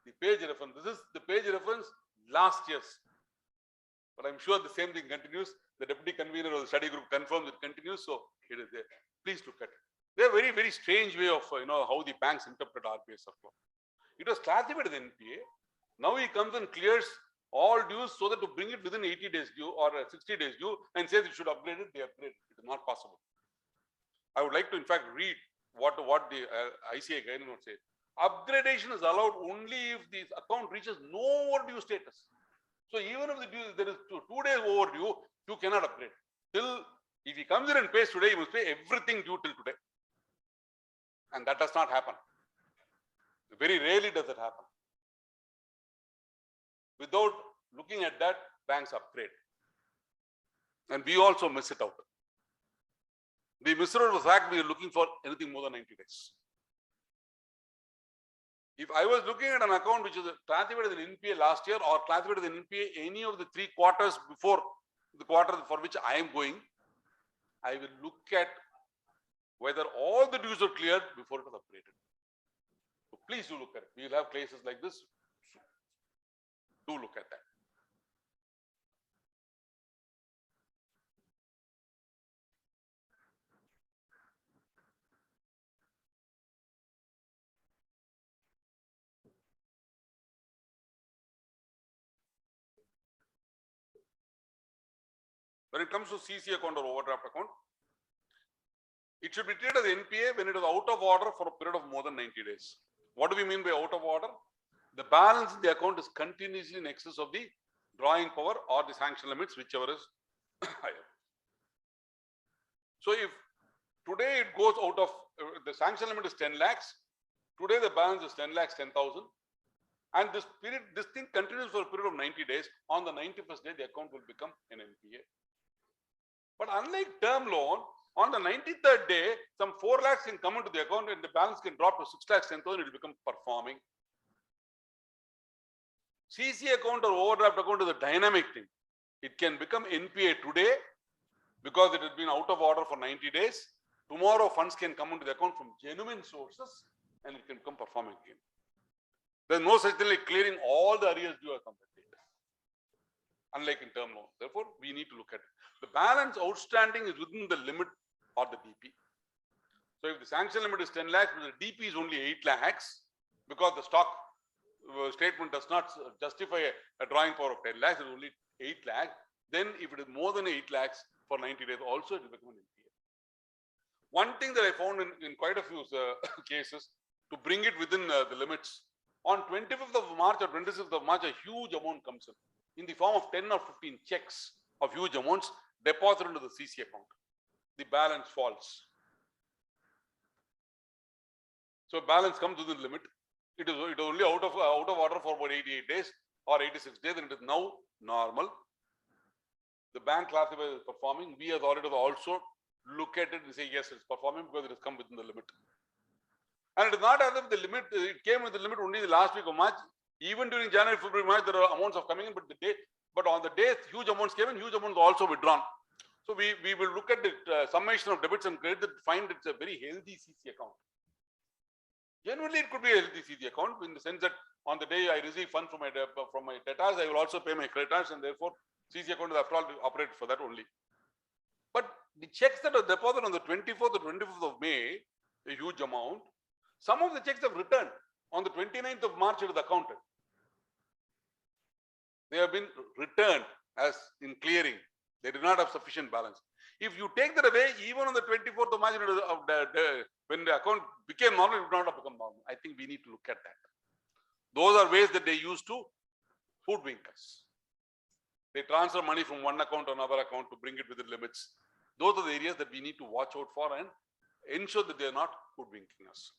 [SPEAKER 3] the page reference. This is the page reference last year's, but I'm sure the same thing continues. the deputy convener of the study group confirms it continues. So it is there. Please look at it. They're very, very strange way of, how the banks interpret RBI circular. It was classified as NPA. Now he comes and clears all dues so that to bring it within 80 days due or 60 days due and says it should upgrade it, they upgrade it. It is not possible. I would like to in fact read what the ICA guidance would say. Upgradation is allowed only if the account reaches no overdue status. So even if there is 2 days overdue, you cannot upgrade. Till if he comes in and pays today, he must pay everything due till today. And that does not happen. Very rarely does it happen. Without looking at that, banks upgrade. And we also miss it out. We miss out the fact we are looking for anything more than 90 days. If I was looking at an account which is classified as an NPA last year or classified as an NPA any of the 3 quarters before the quarter for which I am going, I will look at whether all the dues are cleared before it is upgraded. So please do look at it. We will have cases like this. Do look at that. When it comes to CC account or overdraft account, it should be treated as NPA when it is out of order for a period of more than 90 days. What do we mean by out of order? The balance in the account is continuously in excess of the drawing power or the sanction limits, whichever is higher. So if today it goes out of, the sanction limit is 10 lakhs, today the balance is 10 lakhs, 10,000. And this thing continues for a period of 90 days. On the 91st day, the account will become an NPA. But unlike term loan, on the 93rd day, some 4 lakhs can come into the account and the balance can drop to 6 lakhs, 10,000, it will become performing. CC account or overdraft account is a dynamic thing. It can become NPA today because it has been out of order for 90 days. Tomorrow, funds can come into the account from genuine sources and it can become performing again. There is no such thing like clearing all the arrears due account date, unlike in term loan. Therefore, we need to look at it. The balance outstanding is within the limit or the DP. So if the sanction limit is 10 lakhs, the DP is only 8 lakhs because the stock statement does not justify a drawing power of 10 lakhs, it is only 8 lakhs. Then if it is more than 8 lakhs for 90 days, also it will become an NPA. One thing that I found in quite a few cases, to bring it within the limits, on 25th of March or 26th of March, a huge amount comes in the form of 10 or 15 checks of huge amounts deposited into the CC account. The balance falls. So balance comes within the limit. It is only out of order for about 88 days or 86 days, and it is now normal. The bank classifies as performing. We as auditors also look at it and say, yes, it's performing because it has come within the limit. And it is not as if the limit, it came with the limit only the last week of March. Even during January, February, March, there are amounts of coming in, but on the day huge amounts came in, huge amounts also withdrawn. So we will look at the summation of debits and credit and find it's a very healthy CC account. Generally, it could be a healthy CC account in the sense that on the day I receive funds from my debtors, I will also pay my creditors, and therefore CC account is after all operated for that only. But the checks that are deposited on the 24th or 25th of May, a huge amount, some of the checks have returned on the 29th of March. It is accounted. They have been returned as in clearing. They do not have sufficient balance. If you take that away, even on the 24th of March, when the account became normal, it would not have become normal. I think we need to look at that. Those are ways that they use to hoodwink us. They transfer money from one account to another account to bring it within limits. Those are the areas that we need to watch out for and ensure that they are not hoodwinking us.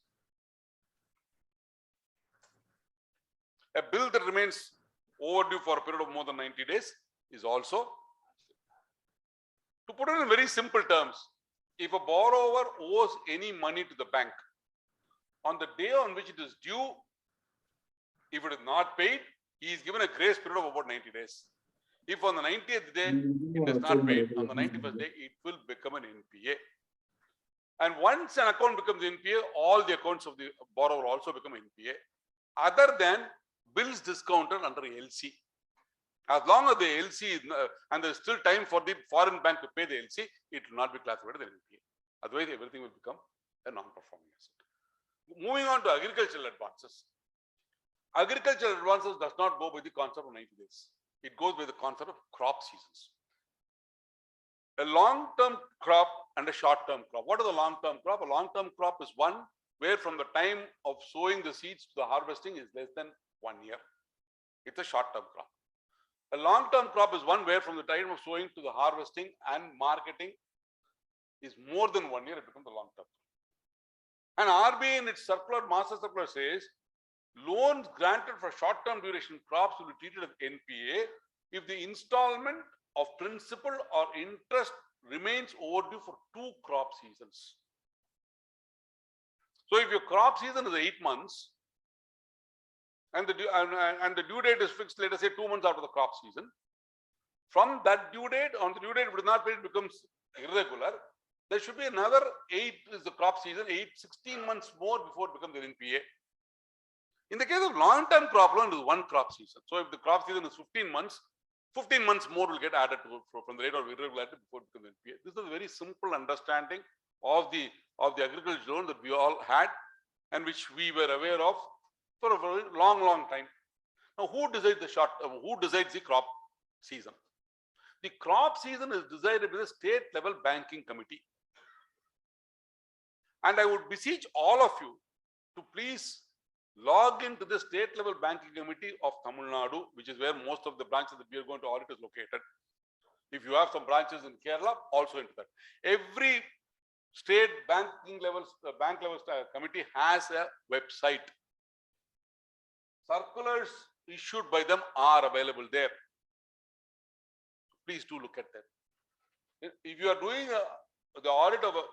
[SPEAKER 3] A bill that remains overdue for a period of more than 90 days is also, to put it in very simple terms, if a borrower owes any money to the bank, on the day on which it is due, if it is not paid, he is given a grace period of about 90 days. If on the 90th day it is not paid, on the 91st day it will become an NPA. And once an account becomes NPA, all the accounts of the borrower also become NPA, other than bills discounted under LC. As long as the LC and there is still time for the foreign bank to pay the LC, it will not be classified as an NPA. Otherwise, everything will become a non-performing asset. Moving on to agricultural advances. Agricultural advances does not go by the concept of 90 days. It goes by the concept of crop seasons. A long-term crop and a short-term crop. What is a long-term crop? A long-term crop is one where from the time of sowing the seeds to the harvesting is less than 1 year. It's a short-term crop. A long-term crop is one where from the time of sowing to the harvesting and marketing is more than 1 year, it becomes a long-term. And RBI in its circular, master circular says, loans granted for short-term duration crops will be treated as NPA if the installment of principal or interest remains overdue for 2 crop seasons. So if your crop season is 8 months, and the due date is fixed, let us say 2 months after the crop season. From that due date, on the due date, if it is not paid, it becomes irregular. There should be another 8 is the crop season, 16 months more before it becomes an NPA. In the case of long-term crop loan, it is 1 crop season. So if the crop season is 15 months more will get added to from the rate of irregularity before it becomes NPA. This is a very simple understanding of the agricultural loan that we all had and which we were aware of for a very long time. Now, who decides the crop season? The crop season is decided by the state level banking committee. And I would beseech all of you to please log into the state level banking committee of Tamil Nadu, which is where most of the branches that we are going to audit is located. If you have some branches in Kerala, also into that. Every state banking levels, bank level committee has a website. Circulars issued by them are available there. Please do look at them. If you are doing the audit of a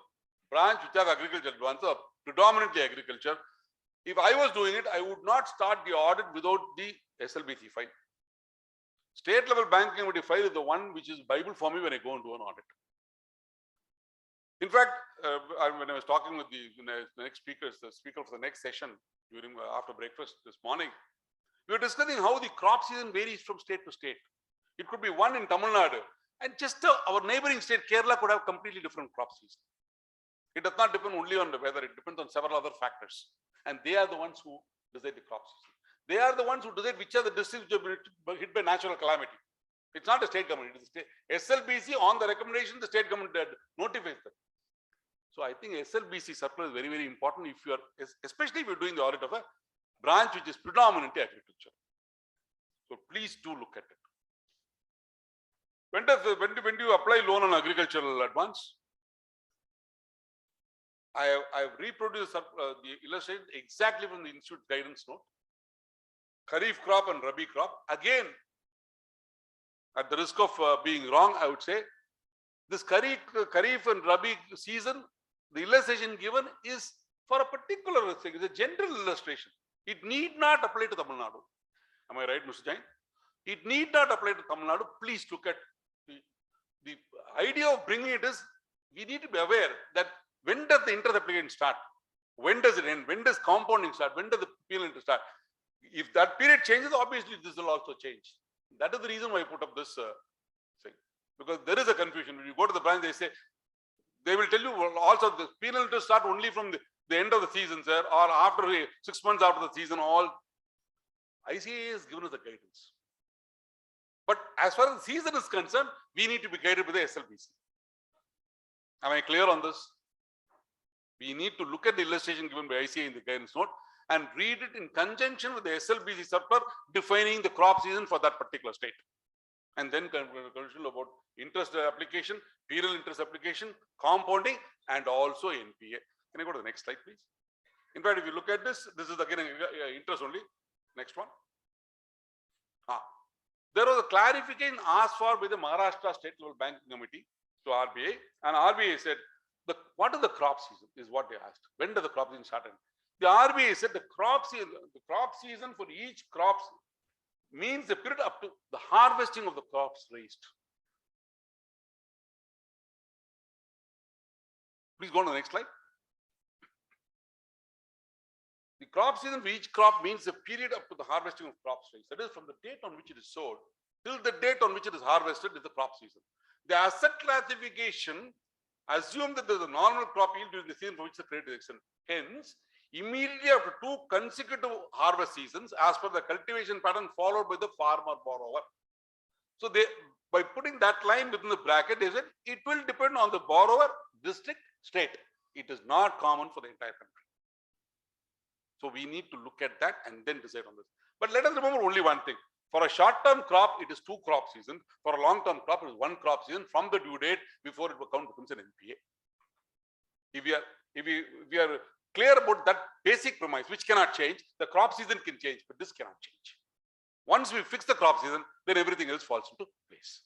[SPEAKER 3] branch which has agriculture advances, predominantly agriculture, if I was doing it, I would not start the audit without the SLBC file. State level banking committee file is the one which is Bible for me when I go and do an audit. In fact, when I was talking with the next speakers, the speaker for the next session after breakfast this morning, we were discussing how the crop season varies from state to state. It could be one in Tamil Nadu, and just our neighboring state, Kerala, could have completely different crop season. It does not depend only on the weather, it depends on several other factors. And they are the ones who decide the crop season. They are the ones who decide which are the districts which are hit by natural calamity. It's not a state government, it is a state. SLBC, on the recommendation, the state government notifies them. So I think SLBC circular is very, very important if you are, especially if you're doing the audit of a branch which is predominantly agriculture. So please do look at it. When do you apply loan on agricultural advance? I have reproduced the illustration exactly from the Institute guidance note. Kharif crop and Rabi crop. Again, at the risk of being wrong, I would say this Kharif and Rabi season, the illustration given is for a particular thing. It's a general illustration. It need not apply to Tamil Nadu. Am I right, Mr. Jain? It need not apply to Tamil Nadu. Please look at the idea of bringing it is we need to be aware that when does the interest application start? When does it end? When does compounding start? When does the penal interest start? If that period changes, obviously this will also change. That is the reason why I put up this thing. Because there is a confusion. When you go to the branch, they will tell you also the penal interest start only from the end of the season, sir, or after 6 months after the season. All ICAI has given us the guidance. But as far as the season is concerned, we need to be guided by the SLBC. Am I clear on this? We need to look at the illustration given by ICAI in the guidance note and read it in conjunction with the SLBC circular defining the crop season for that particular state. And then conclusion about interest application, penal interest application, compounding, and also NPA. Can I go to the next slide, please? In fact, if you look at this, this is again interest only. Next one. There was a clarification asked for by the Maharashtra State Level Banking Committee to RBI, and RBI said, what is the crop season is what they asked. When does the crop season start? The RBI said the crop season for each crop means the period up to the harvesting of the crops raised. Please go on to the next slide. The crop season for each crop means the period up to the harvesting of crops raised. That is from the date on which it is sowed till the date on which it is harvested is the crop season. The asset classification assume that there is a normal crop yield during the season for which the credit is extended. Hence, immediately after 2 consecutive harvest seasons, as per the cultivation pattern followed by the farmer borrower. So they, by putting that line within the bracket, they said it will depend on the borrower, district, state. It is not common for the entire country. So we need to look at that and then decide on this. But let us remember only one thing. For a short-term crop, it is 2 crop seasons. For a long-term crop, it is 1 crop season from the due date before it becomes an NPA. If we are clear about that basic premise, which cannot change, the crop season can change, but this cannot change. Once we fix the crop season, then everything else falls into place.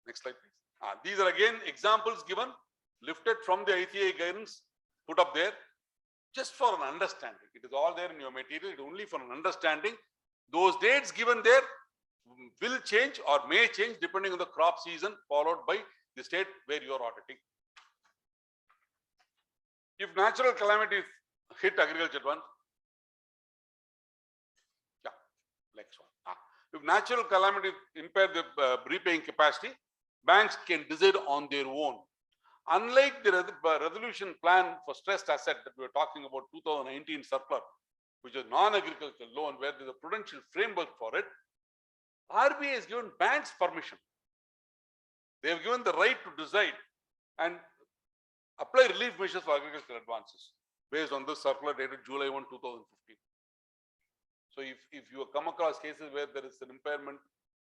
[SPEAKER 3] Next slide, please. These are again examples given, lifted from the ICAI guidance, put up there, just for an understanding. It is all there in your material, it is only for an understanding. Those dates given there will change or may change depending on the crop season followed by the state where you are auditing. If natural calamities hit agriculture one, next one. If natural calamities impair the repaying capacity, banks can decide on their own. Unlike the resolution plan for stressed asset that we were talking about, 2019 circular, which is non-agricultural loan, where there is a prudential framework for it, RBI has given banks permission. They have given the right to decide and apply relief measures for agricultural advances based on this circular dated July 1, 2015. So if you come across cases where there is an impairment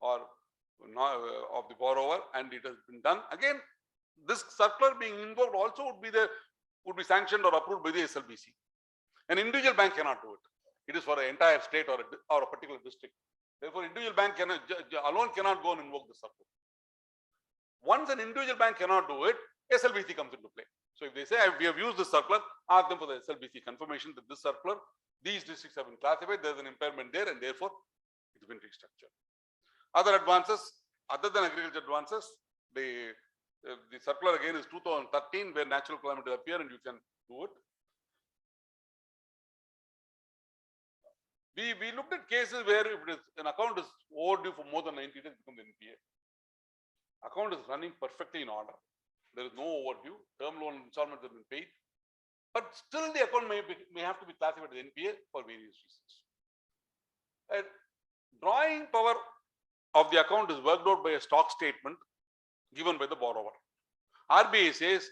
[SPEAKER 3] or of the borrower and it has been done, again, this circular being invoked also would be sanctioned or approved by the SLBC. An individual bank cannot do it. It is for an entire state or a particular district. Therefore, individual bank alone cannot go and invoke the circular. Once an individual bank cannot do it, SLBC comes into play. So if they say we have used this circular, ask them for the SLBC confirmation that this circular, these districts have been classified, there is an impairment there, and therefore it's been restructured. Other advances, other than agriculture advances, the circular again is 2013, where natural calamities appear and you can do it. We looked at cases where if an account is overdue for more than 90 days, it becomes NPA. Account is running perfectly in order. There is no overdue. Term loan installments have been paid, but still the account may have to be classified as NPA for various reasons. And drawing power of the account is worked out by a stock statement given by the borrower. RBI says,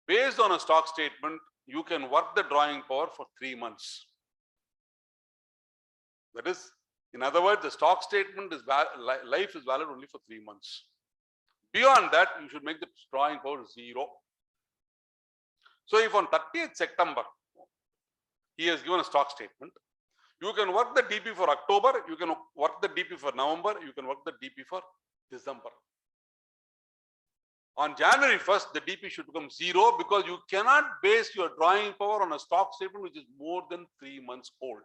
[SPEAKER 3] based on a stock statement, you can work the drawing power for 3 months. That is, in other words, the stock statement is life is valid only for 3 months. Beyond that, you should make the drawing power 0. So if on 30th September, he has given a stock statement, you can work the DP for October, you can work the DP for November, you can work the DP for December. On January 1st, the DP should become 0 because you cannot base your drawing power on a stock statement which is more than 3 months old.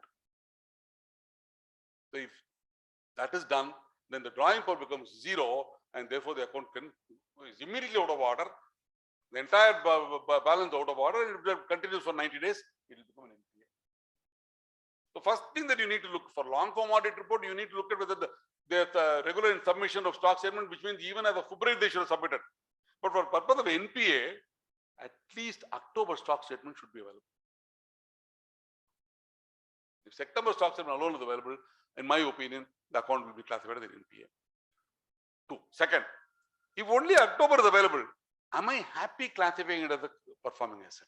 [SPEAKER 3] So if that is done, then the drawing power becomes 0 and therefore the account is immediately out of order. The entire balance out of order, and if it continues for 90 days, it will become an NPA. So first thing that you need to look for long form audit report, you need to look at whether the regular submission of stock statement, which means even as a February they should have submitted. But for purpose of NPA, at least October stock statement should be available. If September stock statement alone is available, in my opinion, the account will be classified as an NPA. 2. Second, if only October is available, am I happy classifying it as a performing asset?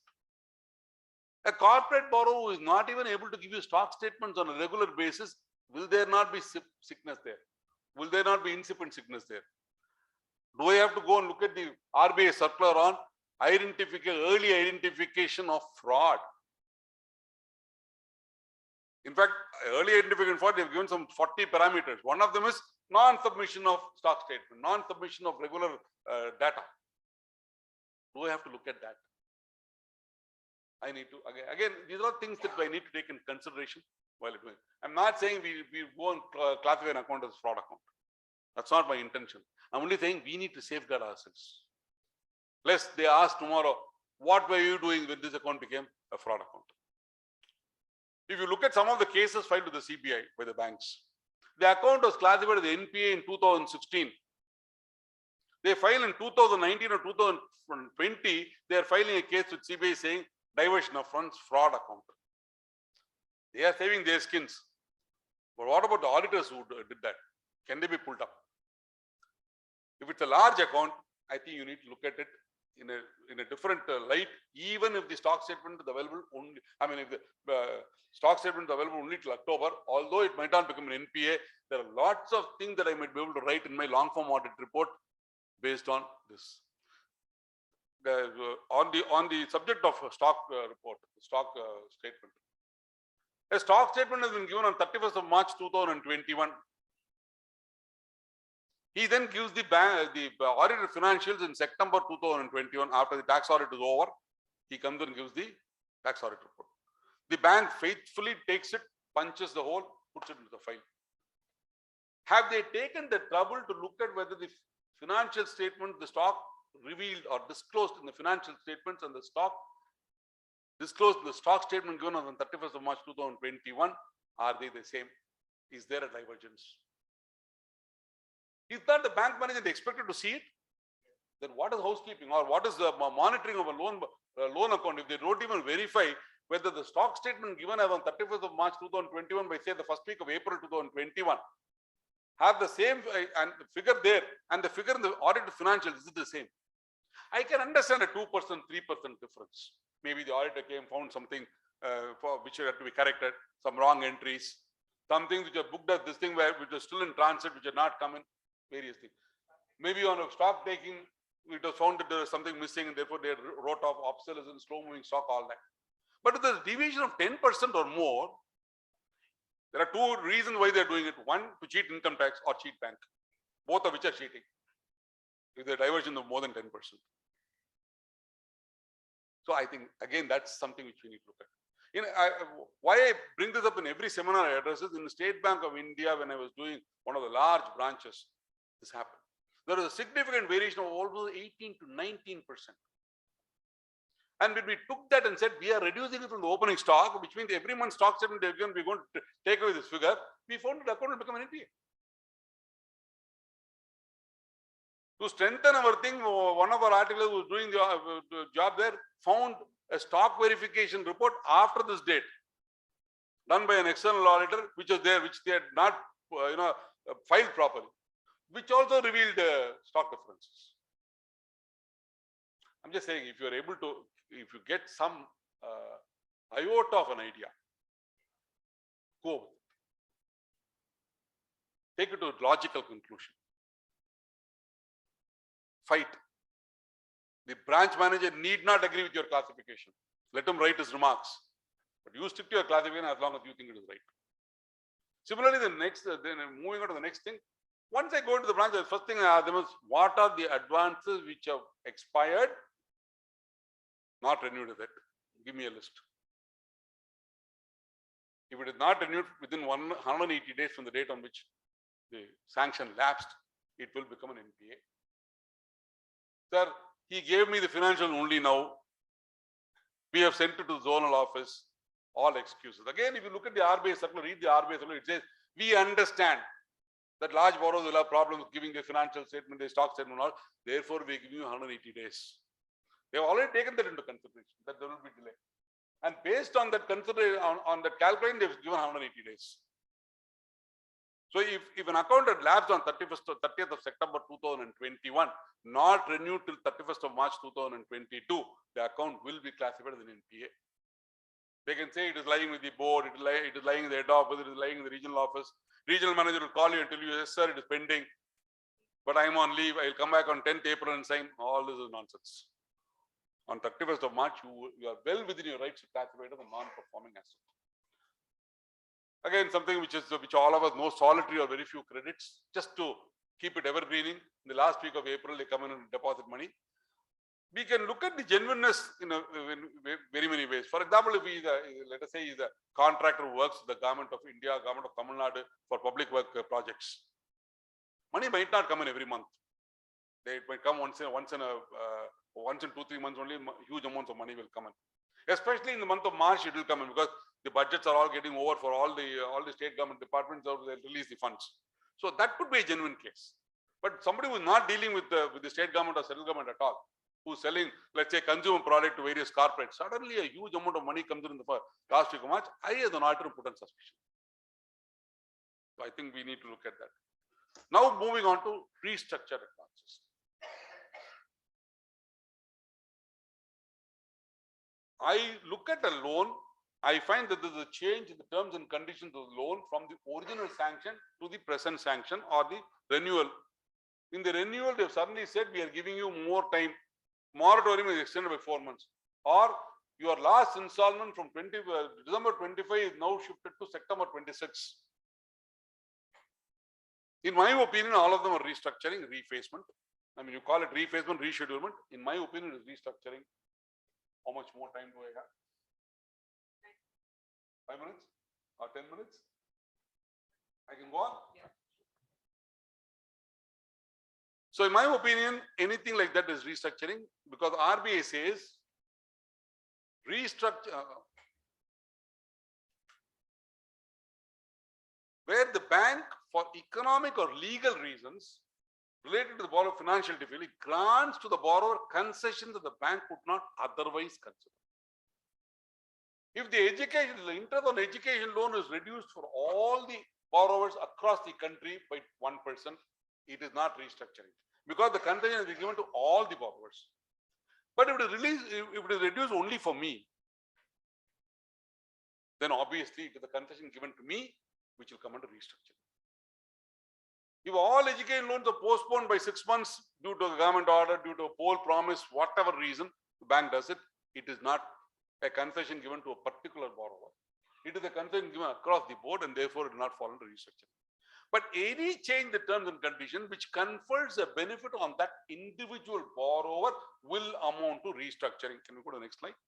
[SPEAKER 3] A corporate borrower who is not even able to give you stock statements on a regular basis, will there not be sickness there? Will there not be incipient sickness there? Do I have to go and look at the RBI circular on early identification of fraud? In fact, early identification of fraud, they have given some 40 parameters. One of them is non-submission of stock statement, non-submission of regular data. Do I have to look at that? I need to, again, these are things that I need to take in consideration while doing. I'm not saying we go and classify an account as a fraud account. That's not my intention. I'm only saying we need to safeguard ourselves. Lest they ask tomorrow, what were you doing when this account became a fraud account? If you look at some of the cases filed with the CBI by the banks, the account was classified as NPA in 2016. They file in 2019 or 2020, they are filing a case with CBI saying diversion of funds, fraud account. They are saving their skins. But what about the auditors who did that? Can they be pulled up? If it's a large account, I think you need to look at it in a different light, even if the stock statement is available only, I mean, if the stock statement is available only till October, although it might not become an NPA, there are lots of things that I might be able to write in my long form audit report based on this. On the subject of stock report, stock statement. A stock statement has been given on 31st of March 2021. He then gives the audited financials in September 2021. After the tax audit is over, he comes and gives the tax audit report. The bank faithfully takes it, punches the hole, puts it into the file. Have they taken the trouble to look at whether the financial statement, the stock revealed or disclosed in the financial statements and the stock disclosed in the stock statement given on 31st of March 2021, are they the same? Is there a divergence? Is not the bank manager expected to see it? Then what is housekeeping or what is the monitoring of a loan account if they don't even verify whether the stock statement given as on 31st of March 2021 by say the first week of April 2021 have the same and the figure there and the figure in the audited financials, is it the same? I can understand a 2%, 3% difference. Maybe the auditor found something for which had to be corrected, some wrong entries, some things which are booked as this thing which are still in transit, which are not coming, various things. Maybe on a stock taking, it was found that there was something missing and therefore they wrote off obsolescence, slow moving stock, all that. But if there's a deviation of 10% or more, there are two reasons why they're doing it. One, to cheat income tax or cheat bank, both of which are cheating. If they're diversion of more than 10%. So I think, again, that's something which we need to look at. You know, why I bring this up in every seminar I address is in the State Bank of India, when I was doing one of the large branches, this happened. There was a significant variation of almost 18 to 19%. And when we took that and said, we are reducing it from the opening stock, which means every month stock statement we're going to take away this figure, we found the account will become an NPA. To strengthen our thing, one of our articles who was doing the job there found a stock verification report after this date, done by an external auditor, which was there, which they had not, filed properly, which also revealed stock differences. I'm just saying, if you are able to, if you get some iota of an idea, go with it. Take it to a logical conclusion. Fight. The branch manager need not agree with your classification. Let him write his remarks. But you stick to your classification as long as you think it is right. Similarly, then moving on to the next thing. Once I go into the branch, the first thing I ask them is, what are the advances which have expired, not renewed with it? Give me a list. If it is not renewed within 180 days from the date on which the sanction lapsed, it will become an NPA. Sir, he gave me the financial only now. We have sent it to the zonal office. All excuses. Again, if you look at the RBI circular, read the RBI circular, it says, we understand that large borrowers will have problems giving their financial statement, their stock statement, and all. Therefore, we give you 180 days. They have already taken that into consideration, that there will be delay. And based on that consideration, on that calculation, they've given 180 days. So if an account had lapsed on 30th of September 2021, not renewed till 31st of March 2022, the account will be classified as an NPA. They can say it is lying with the board, it is lying in the head office, it is lying in the regional office. Regional manager will call you and tell you, yes, sir, it is pending, but I'm on leave. I'll come back on 10th April and sign. All this is nonsense. On 31st of March, you are well within your rights to classify it as a non-performing asset. Again, something which all of us know, solitary or very few credits, just to keep it evergreening. In the last week of April, they come in and deposit money. We can look at the genuineness in very many ways. For example, if let us say he's a contractor who works with the government of India, government of Tamil Nadu for public work projects. Money might not come in every month. It might come once in 2-3 months only. Huge amounts of money will come in. Especially in the month of March, it will come in because the budgets are all getting over for all the state government departments, or they'll release the funds. So that could be a genuine case. But somebody who is not dealing with the state government or central government at all, who's selling, let's say, consumer product to various corporates, suddenly a huge amount of money comes in the last week of March, I as an auditor put on suspicion. So I think we need to look at that. Now moving on to restructured advances. I look at a loan, I find that there is a change in the terms and conditions of the loan from the original sanction to the present sanction or the renewal. In the renewal, they have suddenly said, we are giving you more time. Moratorium is extended by 4 months. Or your last installment from December 25 is now shifted to September 26. In my opinion, all of them are restructuring, refacement. I mean, you call it refacement, reschedulement. In my opinion, it is restructuring. How much more time do I have? 5 minutes or 10 minutes? I can go on? Yeah. So in my opinion, anything like that is restructuring, because RBI says restructure where the bank, for economic or legal reasons related to the borrower financial difficulty, grants to the borrower concessions that the bank would not otherwise consider. If the interest on education loan is reduced for all the borrowers across the country by 1%, it is not restructuring, because the concession is given to all the borrowers. But if it is reduced only for me, then obviously it is the concession given to me which will come under restructuring. If all education loans are postponed by 6 months due to a government order, due to a poll promise, whatever reason, the bank does it, it is not a concession given to a particular borrower. It is a concession given across the board, and therefore it will not fall under restructuring. But any change in the terms and conditions which confers a benefit on that individual borrower will amount to restructuring. Can we go to the next slide?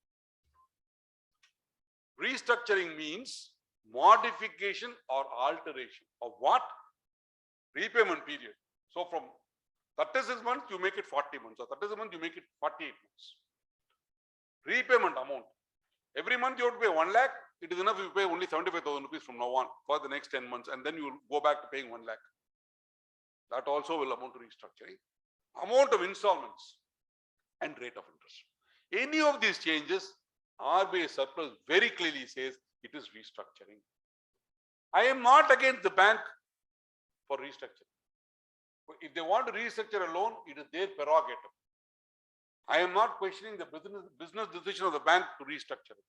[SPEAKER 3] Restructuring means modification or alteration of what? Repayment period. So from 36 months, you make it 40 months, or 36 months, you make it 48 months. Repayment amount. Every month you have to pay 1 lakh. It is enough if you pay only 75,000 rupees from now on for the next 10 months, and then you will go back to paying 1 lakh. That also will amount to restructuring. Amount of installments and rate of interest. Any of these changes, RBI surplus very clearly says it is restructuring. I am not against the bank for restructuring. If they want to restructure a loan, it is their prerogative. I am not questioning the business decision of the bank to restructure it.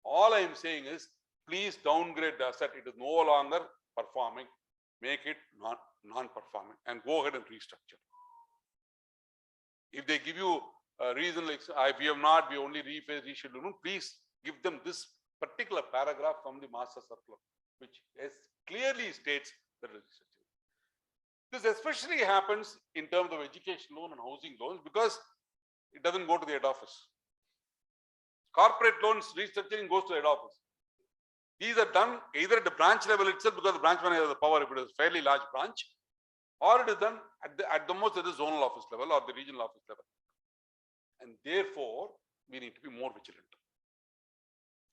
[SPEAKER 3] All I am saying is, please downgrade the asset. It is no longer performing. Make it non-performing and go ahead and restructure. If they give you a reason like, we only reschedule, please give them this particular paragraph from the master circular, which clearly states that it is restructuring. This especially happens in terms of education loan and housing loans, because it doesn't go to the head office. Corporate loans restructuring goes to the head office. These are done either at the branch level itself, because the branch manager has the power if it is a fairly large branch, or it is done at the most at the zonal office level or the regional office level. And therefore, we need to be more vigilant.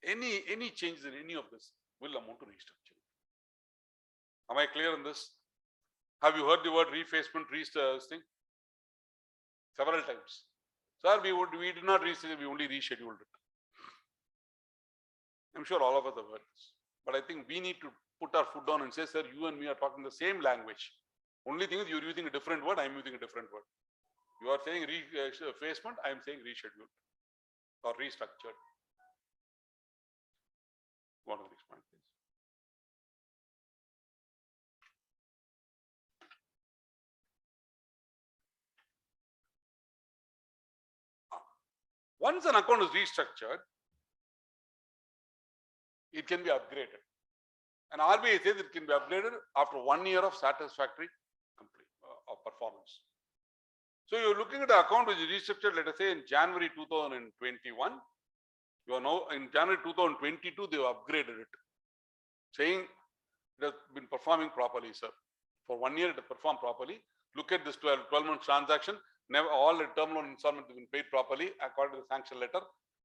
[SPEAKER 3] Any changes in any of this will amount to restructuring. Am I clear on this? Have you heard the word refacement, thing? Several times. Sir, we did not reschedule, we only rescheduled it. I'm sure all of us have heard this. But I think we need to put our foot down and say, sir, you and me are talking the same language. Only thing is you're using a different word, I'm using a different word. You are saying refacement, I'm saying rescheduled or restructured. Go on to the next point, please. Once an account is restructured, it can be upgraded. And RBI says it can be upgraded after 1 year of satisfactory performance. So you're looking at the account which is restructured, let us say in January 2021. You are now in January 2022, they have upgraded it, saying it has been performing properly, sir. For 1 year, it has performed properly. Look at this 12-month transaction. Never all the term loan installments have been paid properly according to the sanction letter.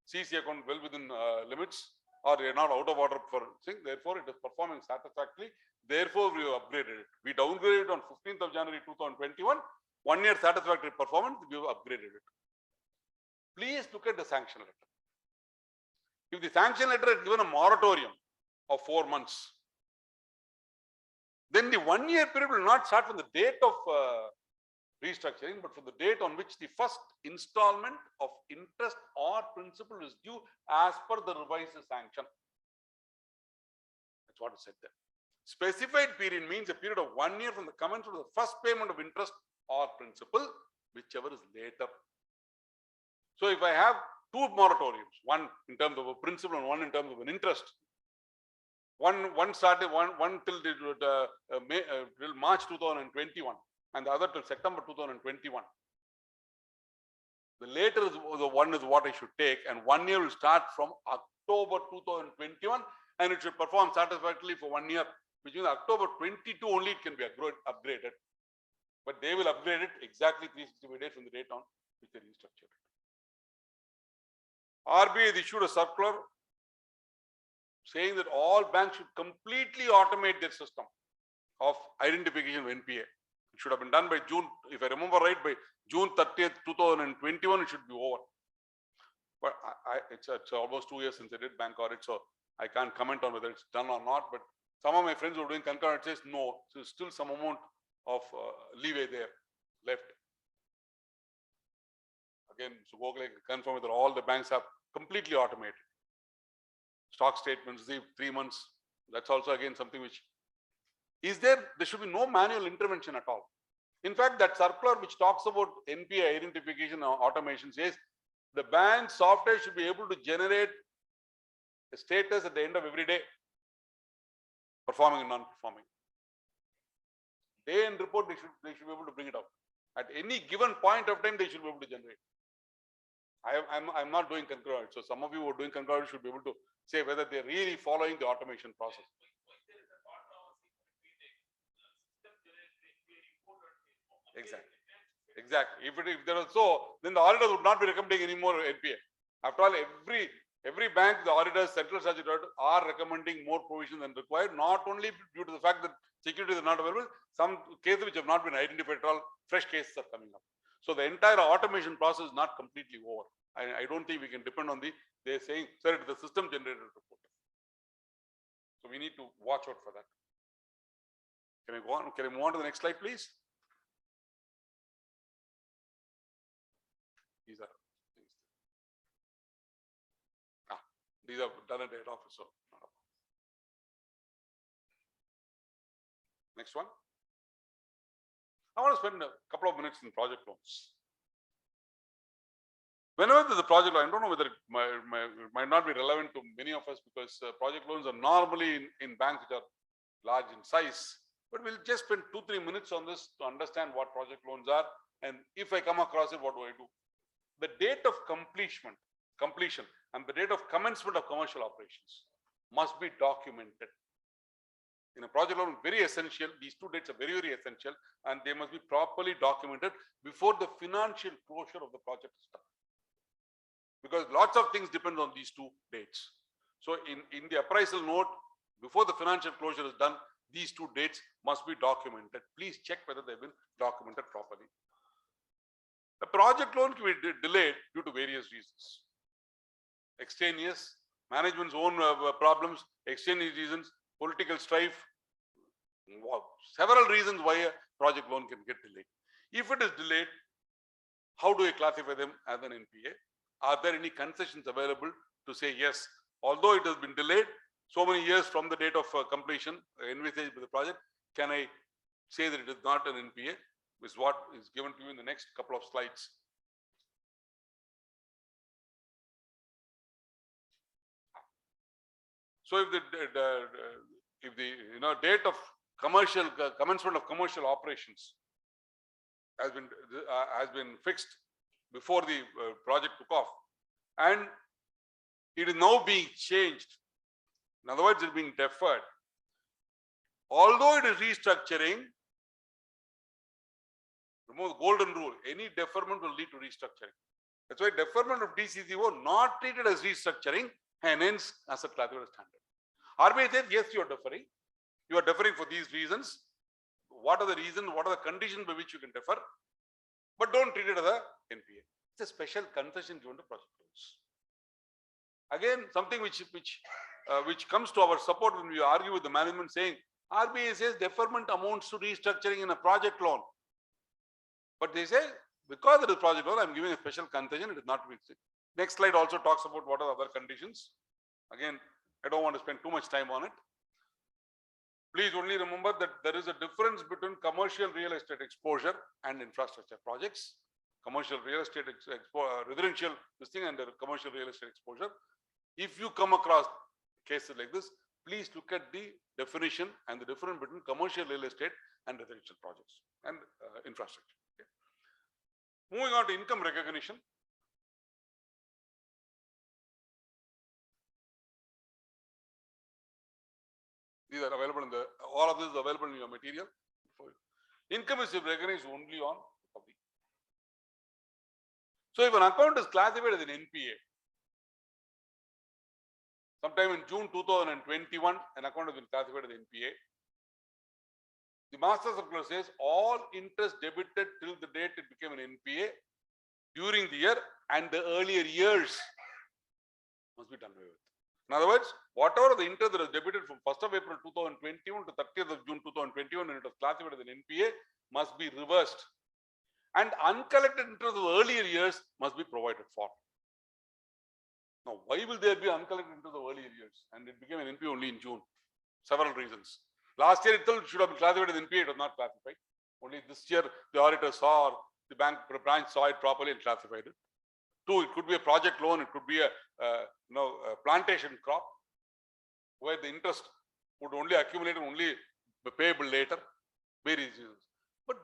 [SPEAKER 3] CC account well within limits. or you're not out of order for thing. Therefore, it is performing satisfactorily. Therefore, we have upgraded it. We downgraded it on 15th of January 2021. 1 year satisfactory performance, we have upgraded it. Please look at the sanction letter. If the sanction letter had given a moratorium of 4 months, then the 1 year period will not start from the date of restructuring, but from the date on which the first installment of interest or principal is due as per the revised sanction. That's what is said there. Specified period means a period of 1 year from the commencement of the first payment of interest or principal, whichever is later. So if I have two moratoriums, one in terms of a principal and one in terms of an interest, one started one till till March 2021 and the other till September 2021. The later is the one is what I should take, and 1 year will start from October 2021 and it should perform satisfactorily for 1 year, which means October 22 only it can be upgraded. But they will upgrade it exactly 365 days from the date on which they restructured it. RBI has issued a circular saying that all banks should completely automate their system of identification of NPA. It should have been done by June, if I remember right, by June 30th, 2021, it should be over. But it's almost 2 years since I did bank audit, so I can't comment on whether it's done or not. But some of my friends who are doing concurrent says no, so there's still some amount of leeway there left. Again, so Google can confirm that all the banks have completely automated. Stock statements, the 3 months, that's also again something which is there should be no manual intervention at all. In fact, that circular which talks about NPA identification or automation says the bank software should be able to generate a status at the end of every day, performing and non-performing. Day end report, they should be able to bring it up. At any given point of time, they should be able to generate. I'm not doing concurrent, so some of you who are doing concurrent should be able to say whether they're really following the automation process. Exactly. If there was so, then the auditors would not be recommending any more NPA. After all, every bank, the auditors, central statutory are recommending more provision than required, not only due to the fact that securities are not available, some cases which have not been identified at all, fresh cases are coming up. So the entire automation process is not completely over. I don't think we can depend on they're saying, sir, it is the system generated report. So we need to watch out for that. Can I go on? Can I move on to the next slide, please? These are done at the head office. So next one. I want to spend a couple of minutes in project loans. Whenever there's a project loan, I don't know whether it might not be relevant to many of us because project loans are normally in banks which are large in size. But we'll just spend 2-3 minutes on this to understand what project loans are. And if I come across it, what do I do? The date of completion and the date of commencement of commercial operations must be documented. In a project loan, very essential. These two dates are very, very essential, and they must be properly documented before the financial closure of the project is done. Because lots of things depend on these two dates. So in the appraisal note, before the financial closure is done, these two dates must be documented. Please check whether they've been documented properly. The project loan can be delayed due to various reasons. Extraneous, management's own problems, extraneous reasons, political strife, several reasons why a project loan can get delayed. If it is delayed, how do I classify them as an NPA? Are there any concessions available to say, yes, although it has been delayed so many years from the date of completion, envisaged by the project, can I say that it is not an NPA? Is what is given to you in the next couple of slides. So if the date of commencement of commercial operations has been fixed before the project took off, and it is now being changed. In other words, it is being deferred. Although it is restructuring, remove the golden rule. Any deferment will lead to restructuring. That's why deferment of DCCO not treated as restructuring and hence asset classified as standard. RBI says, yes, you are deferring. You are deferring for these reasons. What are the reasons? What are the conditions by which you can defer? But don't treat it as a NPA. It's a special concession given to project loans. Again, something which comes to our support when we argue with the management saying, RBI says deferment amounts to restructuring in a project loan. But they say, because it is project loan, I'm giving a special concession, it is not fixed. Next slide also talks about what are the other conditions. Again, I don't want to spend too much time on it. Please only remember that there is a difference between commercial real estate exposure and infrastructure projects. Commercial real estate residential this thing and commercial real estate exposure. If you come across cases like this, please look at the definition and the difference between commercial real estate and residential projects and infrastructure. Okay. Moving on to income recognition. These are available in the, all of this is available in your material. Income is recognized only on recovery. So if an account is classified as an NPA, sometime in June 2021, an account has been classified as NPA. The master circular says all interest debited till the date it became an NPA during the year and the earlier years must be done away with. In other words, whatever the interest that is debited from 1st of April 2021 to 30th of June 2021 when it was classified as an NPA must be reversed. And uncollected interest of earlier years must be provided for. Now, why will there be uncollected interest of earlier years? And it became an NPA only in June. Several reasons. Last year itself should have been classified as NPA, it was not classified. Only this year the auditor saw, or the bank branch saw it properly and classified it. Two, it could be a project loan, it could be a plantation crop where the interest would only accumulate and only be payable later. Various reasons. But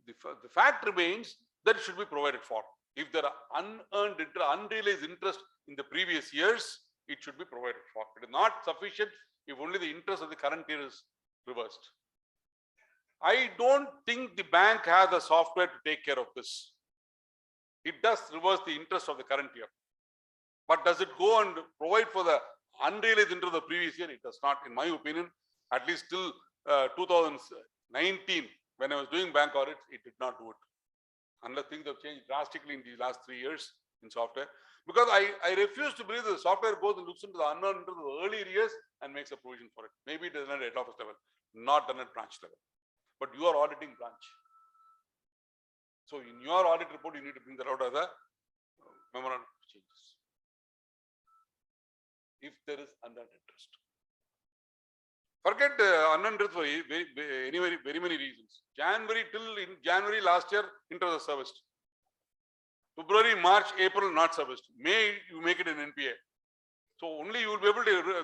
[SPEAKER 3] the fact remains that it should be provided for. If there are unearned interest, unrealized interest in the previous years, it should be provided for. It is not sufficient if only the interest of the current year is reversed. I don't think the bank has the software to take care of this. It does reverse the interest of the current year. But does it go and provide for the unrealized interest of the previous year? It does not, in my opinion, at least till 2019, when I was doing bank audits, it did not do it. Unless things have changed drastically in the last 3 years in software. Because I refuse to believe that the software goes and looks into the unearned interest of the earlier years and makes a provision for it. Maybe it is done at head office level, not done at branch level. But you are auditing branch. So in your audit report, you need to bring that out as a memorandum of changes. If there is unearned interest. Forget unearned interest for very many reasons. In January last year, interest was serviced. February, March, April not serviced. May you make it an NPA. So only you will be able to,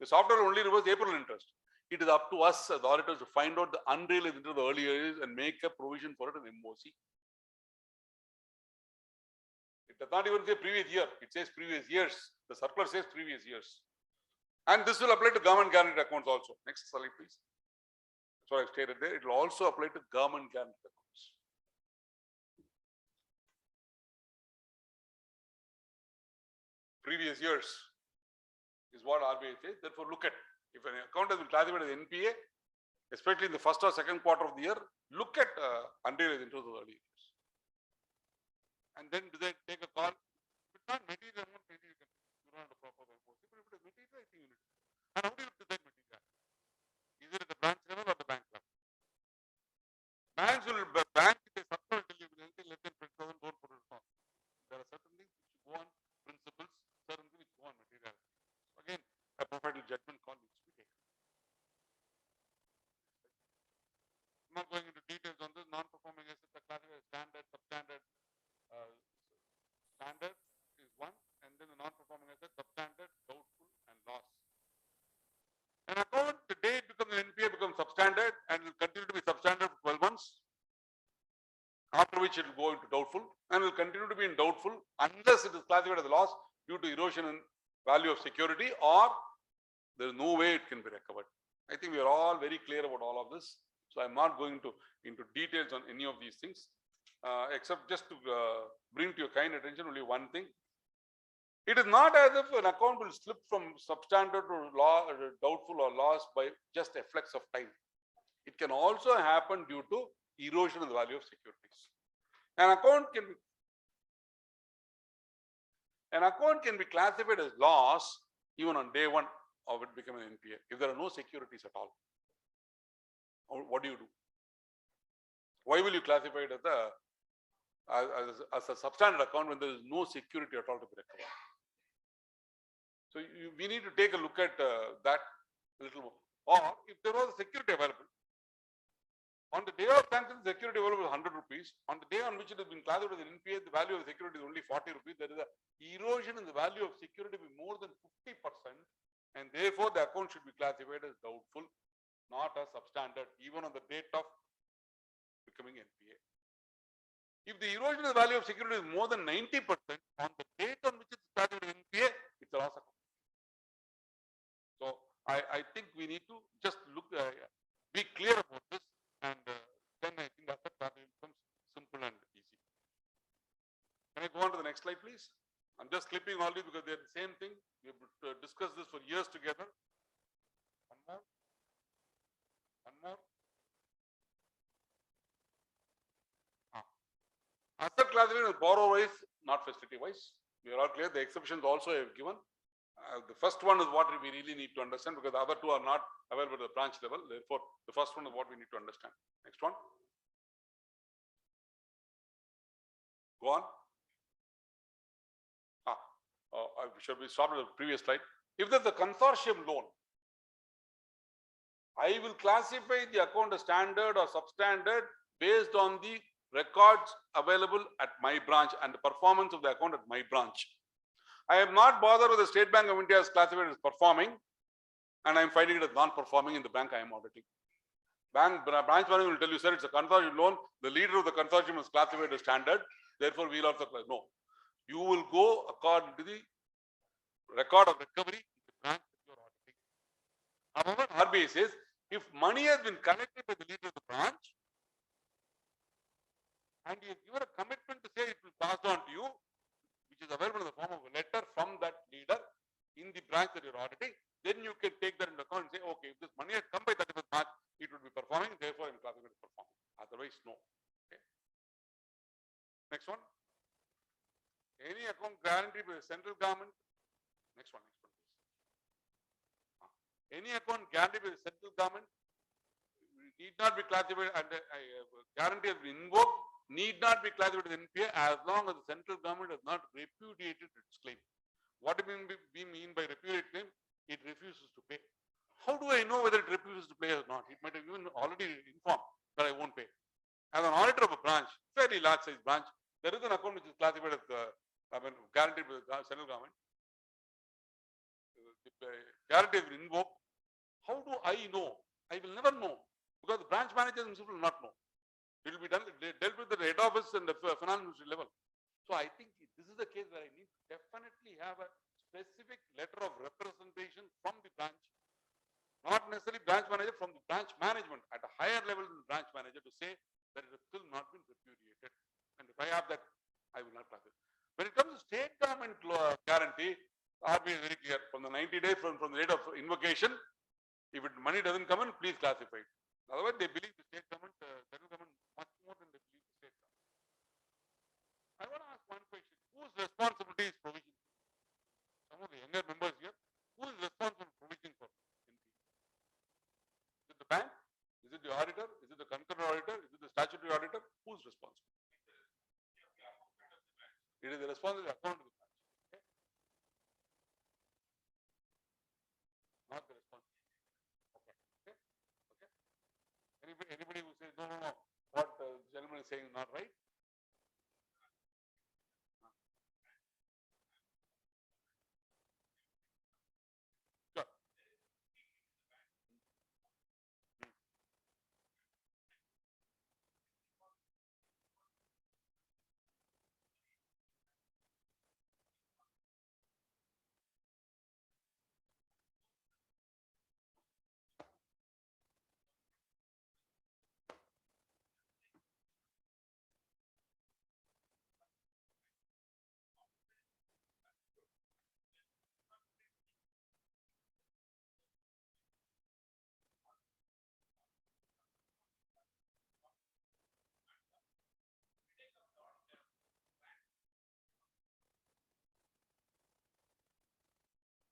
[SPEAKER 3] the software will only reverse April interest. It is up to us as auditors to find out the unrealized interest of the earlier years and make a provision for it in MOC. It does not even say previous year, it says previous years. The circular says previous years. And this will apply to government guaranteed accounts also. Next slide, please. That's what I stated there. It will also apply to government guaranteed accounts. Previous years is what RBI says. Therefore, look at if an account has been classified as NPA, especially in the first or second quarter of the year, look at unrealized interest of the early years. And then do they take a call? If it's not material amount, maybe you can run the proper MOC. But if it is material, I think you need to. And how do you decide material? Is it at the branch level or the bank level? Bank if they subtle tell you anything less than 20,000, don't put it on. There are certain things which go on principles, certain things which go on material. So again, a professional judgment call needs to be taken. I'm not going into details on this. Non-performing assets are classified as standard, substandard. Standard is one, and then the non-performing asset, substandard, doubtful, and loss. An account, the day it becomes an NPA, becomes substandard and will continue to be substandard for 12 months. After which it will go into doubtful and will continue to be in doubtful unless it is classified as a loss due to erosion in value of security or there is no way it can be recovered. I think we are all very clear about all of this. So I'm not going into details on any of these things. Except just to bring to your kind attention only one thing. It is not as if an account will slip from substandard to doubtful or loss by just a flex of time. It can also happen due to erosion in the value of securities. An account can be classified as loss even on day one of it becoming an NPA if there are no securities at all. What do you do? Why will you classify it as a substandard account when there is no security at all to be recovered? So we need to take a look at that a little more. Or if there was a security available, on the day of sanction, the security available is 100 rupees. On the day on which it has been classified as an NPA, the value of the security is only 40 rupees. There is a erosion in the value of security by more than 50%, and therefore the account should be classified as doubtful, not as substandard, even on the date of becoming NPA. If the erosion of the value of security is more than 90%, on the date on which it is classified as NPA, it's a loss account. So I think we need to just look, be clear about this, and then I think asset value becomes simple and easy. Can I go on to the next slide, please? I'm just clipping all these because they're the same thing. We have discussed this for years together. One more. One more. Asset classification is borrow wise, not facility wise. We are all clear. The exceptions also I have given. The first one is what we really need to understand because the other two are not available at the branch level. Therefore, the first one is what we need to understand. Next one. Go on. Should we stop at the previous slide? If there's a consortium loan, I will classify the account as standard or substandard based on the records available at my branch and the performance of the account at my branch. I am not bothered with the State Bank of India as classified as performing, and I am finding it as non-performing in the bank I am auditing. Branch manager will tell you, sir, it's a consortium loan. The leader of the consortium is classified as standard. Therefore, we will also classify. No, you will go according to the record of recovery in the branch that you are auditing. However, RBI says if money has been collected by the leader of the branch and you give a commitment to say it will pass on to you, which is available in the form of a letter from that leader in the branch that you're auditing, then you can take that into account and say, okay, if this money has come by 31st March, it would be performing, therefore I'm classified as performing. Otherwise, no. Okay. Next one. Any account guaranteed by the central government. Next one, please. Any account guaranteed by the central government need not be classified and guarantee has been invoked, need not be classified as NPA as long as the central government has not repudiated its claim. What do we mean by repudiated claim? It refuses to pay. How do I know whether it refuses to pay or not? It might have even already informed that I won't pay. As an auditor of a branch, fairly large size branch, there is an account which is classified as guaranteed by the central government. The guarantee has been invoked. How do I know? I will never know because the branch manager himself will not know. It will be dealt with at the head office and the finance ministry level. So I think this is the case where I need to definitely have a specific letter of representation from the branch, not necessarily branch manager, from the branch management at a higher level than the branch manager to say that it has still not been repudiated. And if I have that, I will not classify. When it comes to state government guarantee, RBI is very clear. From the 90 days from the date of invocation, if money doesn't come in, please classify it. Otherwise, they believe the state government, federal government, much more than they believe the state government. I want to ask one question. Whose responsibility is provision? Some of the younger members here, who is responsible for provision for NPA? Is it the bank? Is it the auditor? Is it the concurrent auditor? Is it the statutory auditor? Who is responsible? It is the responsibility of the account of the branch. Okay? Not the responsibility. Okay. Okay. Anybody who says no, what the gentleman is saying is not right?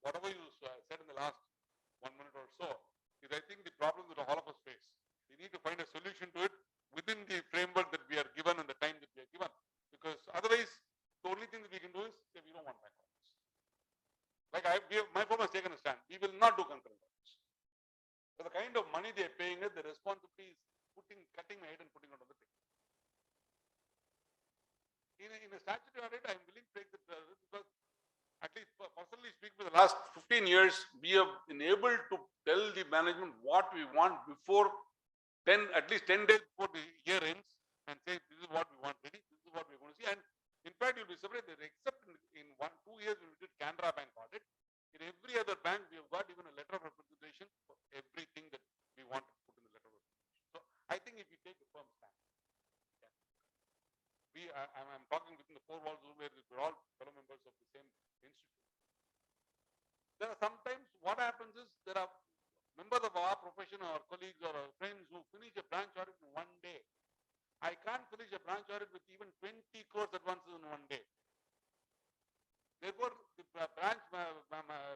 [SPEAKER 3] whatever you said in the last 1 minute or so, is I think the problem that all of us face. We need to find a solution to it within the framework that we are given and the time that we are given. Because otherwise, the only thing that we can do is say we don't want bank audits. Like my firm has taken a stand. We will not do concurrent audits. For the kind of money they are paying us, the responsibility is cutting my head and putting it on the table. In a statutory audit, I am willing to take the risk because at least personally speaking, for the last 15 years, we have been able to tell the management what we want before at least 10 days before the year ends and say, this is what we want ready, this is what we're going to see. And in fact, you'll be surprised that except in 1-2 years when we did Canara Bank audit, in every other bank, we have got even a letter of representation for everything that we want to put in the letter of representation. So I think if we take a firm stand, I'm talking within the four walls where we're all fellow members of the same institute. There are sometimes what happens is there are members of our profession or colleagues or our friends who finish a branch audit in 1 day. I can't finish a branch audit with even 20 crores advances in 1 day. Therefore, the branch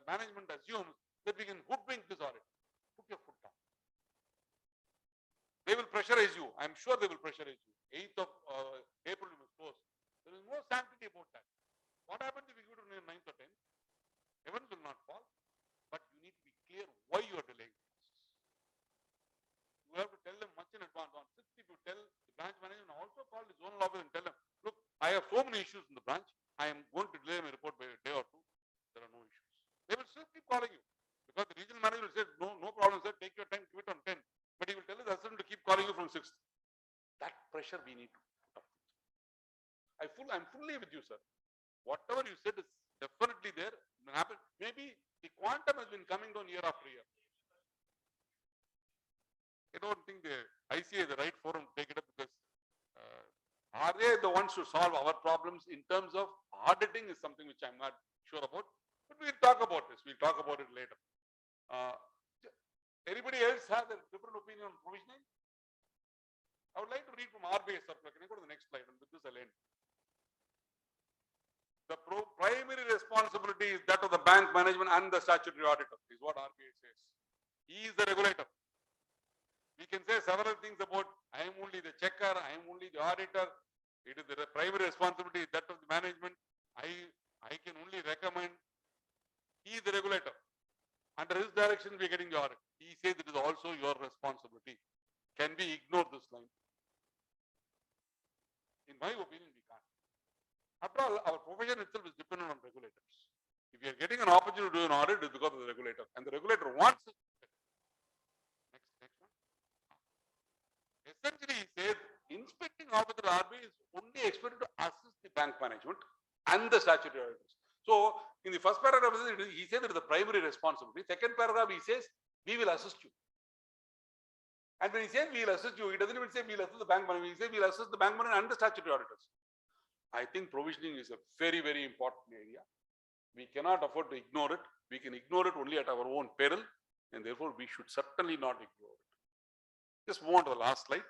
[SPEAKER 3] management assumes that we can hoodwink this audit. Put your foot down. They will pressurize you. I'm sure they will pressurize you. 8th of April you must close. There is no sanctity about that. What happens if you go to 9th or 10th? Heavens will not fall. But you need to be clear why you are delaying the process. You have to tell them much in advance. On 6th, if you tell the branch manager, and also call the zonal office and tell them, look, I have so many issues in the branch. I am going to delay my report by a day or two. There are no issues. They will still keep calling you. Because the regional manager will say, no problem, sir, take your time, quit on 10th. But he will tell his assistant to keep calling you from 6th. That pressure we need to put up. I'm fully with you, sir. Whatever you said is definitely there. Maybe the quantum has been coming down year after year. I don't think the ICA is the right forum to take it up because are they the ones to solve our problems in terms of auditing is something which I'm not sure about. But we'll talk about this. We'll talk about it later. Anybody else has a different opinion on provisioning? I would like to read from RBSIRC. Can I go to the next slide? And with this I'll end. The primary responsibility is that of the bank management and the statutory auditor, is what RBI says. He is the regulator. We can say several things about, I am only the checker, I am only the auditor. It is the primary responsibility, that of the management. I can only recommend. He is the regulator. Under his direction, we are getting the audit. He says it is also your responsibility. Can we ignore this line? In my opinion, we can't. After all, our profession itself is dependent on regulators. If we are getting an opportunity to do an audit, it's because of the regulator. And the regulator wants it. Next one. Essentially, he says inspecting officer RBI is only expected to assist the bank management and the statutory auditors. So, in the first paragraph, he says that it is the primary responsibility. Second paragraph, he says, we will assist you. And when he says we will assist you, he doesn't even say we will assist the bank management. He says we will assist the bank management and the statutory auditors. I think provisioning is a very, very important area. We cannot afford to ignore it. We can ignore it only at our own peril, and therefore we should certainly not ignore it. Just move on to the last slide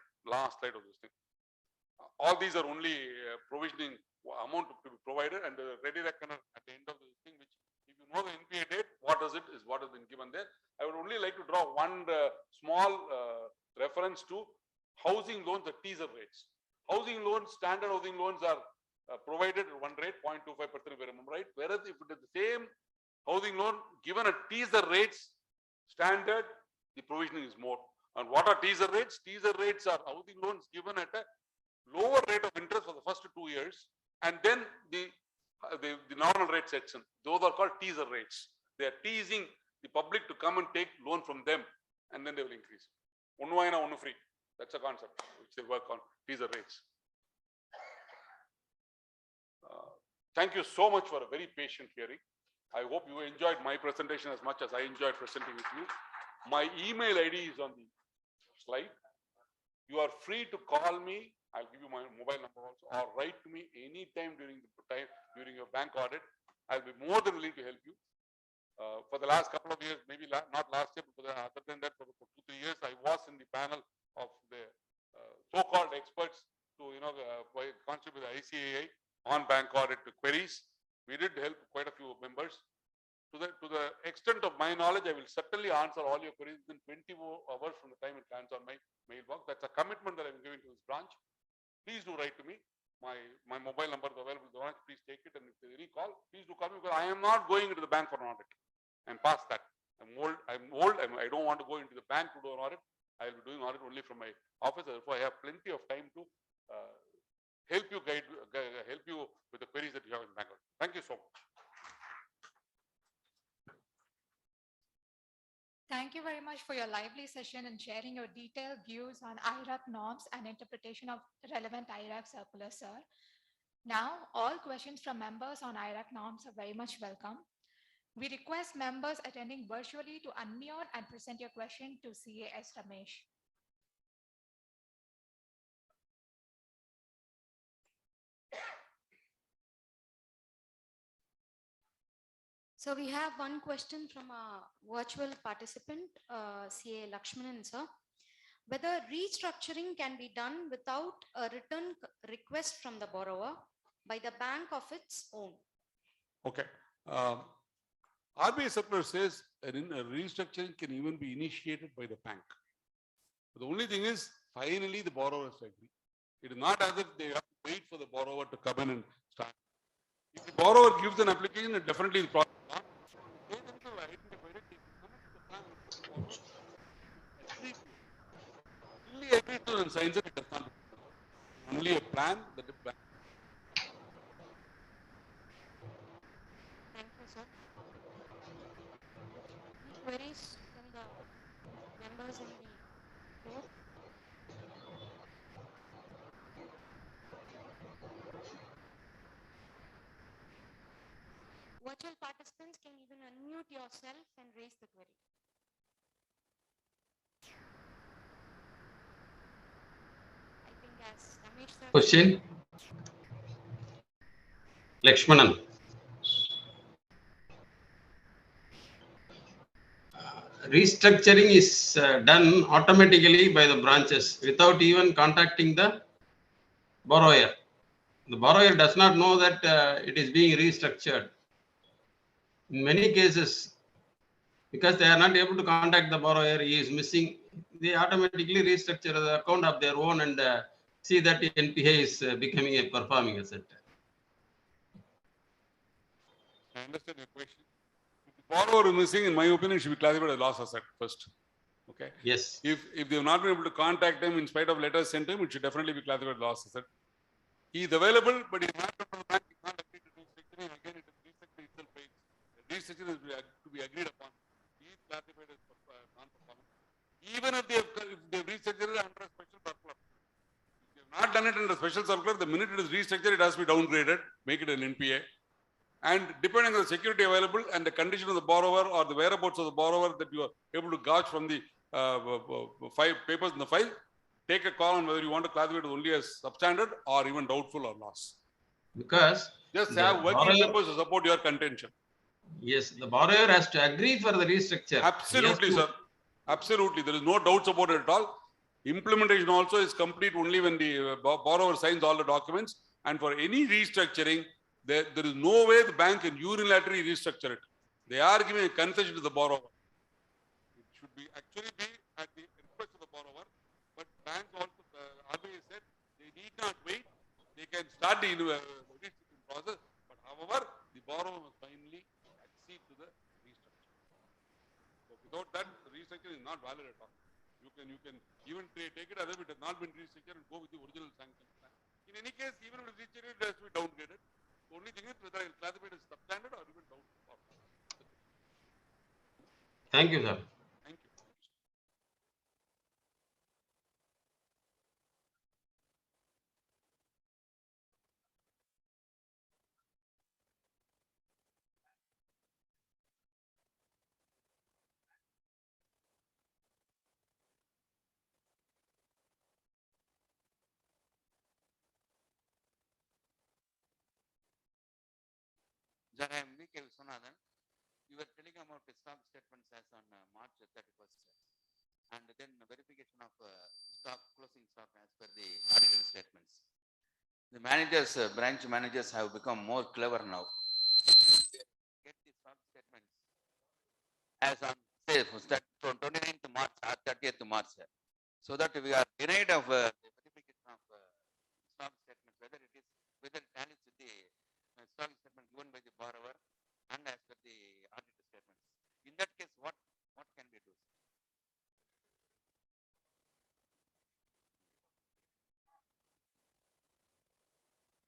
[SPEAKER 3] of this thing. All these are only provisioning amount to be provided, and the ready reckoner at the end of this thing, which if you know the NPA date, what does it is what has been given there. I would only like to draw one small reference to housing loans at teaser rates. Housing loans, standard housing loans are provided at one rate, 0.25% if I remember right. Whereas if it is the same housing loan given at teaser rates, standard, the provisioning is more. And what are teaser rates? Teaser rates are housing loans given at a lower rate of interest for the first 2 years, and then the normal rate sets in. Those are called teaser rates. They are teasing the public to come and take loan from them, and then they will increase. One vayana, one free. That's a concept which they work on, teaser rates. Thank you so much for a very patient hearing. I hope you enjoyed my presentation as much as I enjoyed presenting with you. My email ID is on the slide. You are free to call me. I'll give you my mobile number also, or write to me anytime during your bank audit. I'll be more than willing to help you. For the last couple of years, maybe not last year, but other than that, for 2-3 years, I was in the panel of the so-called experts to contribute with the ICAI on bank audit queries. We did help quite a few members. to the extent of my knowledge, I will certainly answer all your queries within 24 hours from the time it lands on my mailbox. That's a commitment that I'm giving to this branch. Please do write to me. My mobile number is available. Please take it, and if there's any call, please do call me, because I am not going into the bank for an audit. I'm past that. I'm old. I don't want to go into the bank to do an audit. I will be doing audit only from my office. Therefore, I have plenty of time to help you with the queries that you have in Bangalore. Thank you so much.
[SPEAKER 4] Thank you very much for your lively session and sharing your detailed views on IRAC norms and interpretation of relevant IRAC circulars, sir. Now, all questions from members on IRAC norms are very much welcome. We request members attending virtually to unmute and present your question to CAS Ramesh.
[SPEAKER 1] So we have one question from a virtual participant, CA Lakshmanan sir. Whether restructuring can be done without a written request from the borrower by the bank of its own.
[SPEAKER 3] Okay. RBI circular says a restructuring can even be initiated by the bank. But the only thing is, finally the borrower has to agree. It is not as if they have to wait for the borrower to come in and start. If the borrower gives an application, it definitely is process. They themselves identified it, they can come up with a plan and put the borrower. Only agrees to and signs it, it does not. Only a plan that the bank.
[SPEAKER 1] Thank you, sir. Any queries from the members in the board? Virtual participants can even unmute yourself and raise the query. I think as Ramesh sir.
[SPEAKER 5] Question. Lakshmanan. Restructuring is done automatically by the branches without even contacting the borrower. The borrower does not know that it is being restructured. In many cases, because they are not able to contact the borrower, he is missing, they automatically restructure the account of their own and see that the NPA is becoming a performing asset.
[SPEAKER 3] I understand your question. If the borrower is missing, in my opinion, should be classified as loss asset first. Okay.
[SPEAKER 5] Yes.
[SPEAKER 3] If they have not been able to contact him in spite of letters sent to him, it should definitely be classified as loss asset. He is available, but he is not from the bank. He is not agreed to restructuring. Again, it is restructuring itself. Restructuring is to be agreed upon. He is classified as non-performing. Even if they have restructured it under a special circular. If they have not done it under a special circular, the minute it is restructured, it has to be downgraded, make it an NPA. And depending on the security available and the condition of the borrower or the whereabouts of the borrower that you are able to gauge from the 5 papers in the file, take a call on whether you want to classify it only as substandard or even doubtful or loss.
[SPEAKER 5] Because
[SPEAKER 3] just have working papers to support your contention.
[SPEAKER 5] Yes, the borrower has to agree for the restructure.
[SPEAKER 3] Absolutely, sir. Absolutely. There is no doubts about it at all. Implementation also is complete only when the borrower signs all the documents. And for any restructuring, there is no way the bank can unilaterally restructure it. They are giving a concession to the borrower. It should be actually be at the request of the borrower. But banks also, RBI said, they need not wait. They can start the restructuring process. But however, the borrower must finally accede to the restructure. So without that, the restructure is not valid at all. You can even take it as if it has not been restructured and go with the original sanction plan. In any case, even if it is restructured, it has to be downgraded. The only thing is whether I will classify it as substandard or even doubtful.
[SPEAKER 5] Thank you, sir.
[SPEAKER 3] Thank you.
[SPEAKER 6] Sir, I am V.K. Viswanathan. You were telling about the stock statements as on March 31st, and then verification of closing stock as per the audited statements. The managers, branch managers have become more clever now. They get the stock statements as on say from 29th March or 30th March, so that we are denied of the verification of stock statement, whether it tallies with the stock statement given by the borrower and as per the audit statements. In that case, what can we do?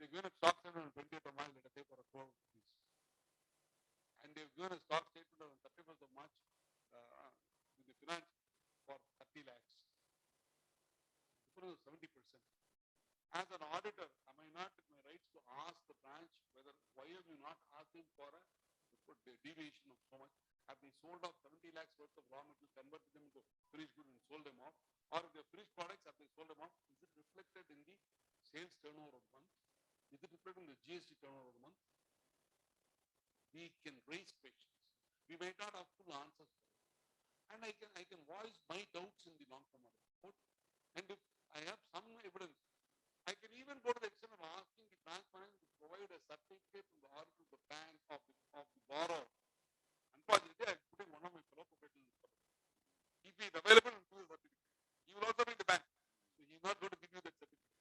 [SPEAKER 6] They given a stock statement on 20th of March, let us say for a crore rupees, and they've given a stock statement on 31st of March with the finance for 30 lakhs. Difference of 70%. As an auditor, am I not in my rights to ask the branch whether why have you not asked him for a deviation of so much? Have they sold off 70 lakhs worth of raw material, converted them into finished goods and sold them off? Or if they're finished products, have they sold them off? Is it reflected in the sales turnover of the month? Is it reflected in the GST turnover of the month? We can raise questions. We might not have full answers. And I can voice my doubts in the non-form audit report. And if I have some evidence, I can even go to the extent of asking the branch manager to provide a certificate from the audit of the bank of the borrower. Unfortunately, I put in one of my fellow professionals. If he is available, he will certificate. He will also be in the bank. So he is not going to give you that certificate.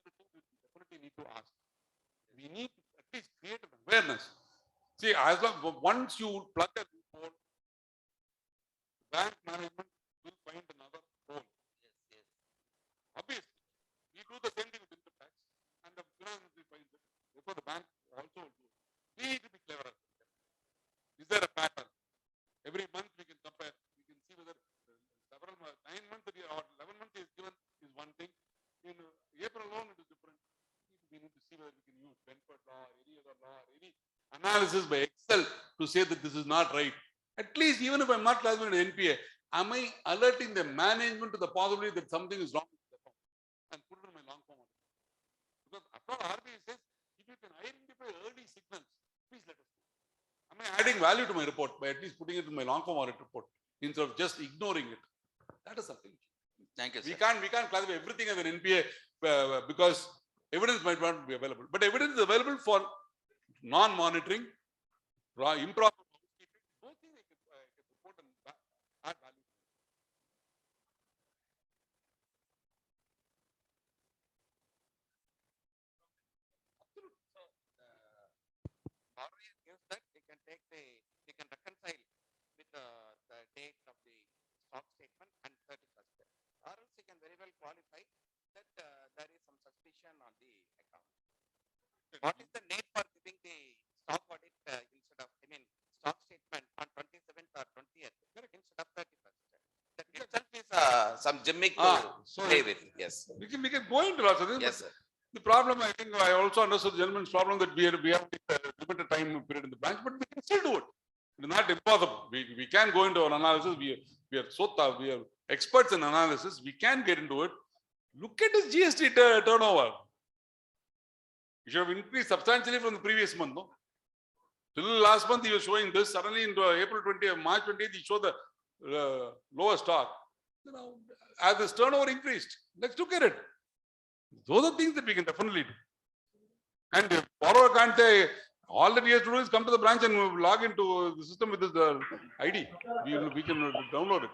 [SPEAKER 6] These are things we definitely need to ask. We need to at least create an awareness. See, as long once you plug a loophole, bank management will find another hole. Yes. Obviously, we do the same thing with income tax, and the finance will find it. Therefore, the bank also will do it. We need to be clever. Is there a pattern? Every month we can compare. We can see whether several 9 months or 11 months is given is one thing. In April alone, it is different. We need to see whether we can use Benford law, any other law, any analysis by Excel to say that this is not right. At least, even if I'm not classified in NPA, am I alerting the management to the possibility that something is wrong with the account and put it in my long form audit? Because after all, RBI says, if you can identify early signals, please let us know. Am I adding value to my report by at least putting it in my long form audit report instead of just ignoring it? That is something. Thank you, sir. We can't classify everything as an NPA because evidence might not be available. But evidence is available for non-monitoring, improper housekeeping. Both things I can report and add value. Absolutely. So, borrower gives that they can reconcile with the date of the stock statement and 31st. Or else they can very well qualify that there is some suspicion on the account. What is the need for giving the stock audit instead of, stock statement on 27th or 20th instead of 31st? That itself is some gimmick to play with. Yes. We can go into lots of this. Yes, sir. The problem, I think, I also understood the gentleman's problem that we have a limited time period in the branch, but we can still do it. It is not impossible. We can go into our analysis. We are experts in analysis. We can get into it. Look at his GST turnover. It should have increased substantially from the previous month. No? Till last month he was showing this. Suddenly into April 20th, March 20th, he showed the lower stock. As this turnover increased, let's look at it. Those are things that we can definitely do. And if borrower can't say, all that he has to do is come to the branch and log into the system with his ID. We can download it.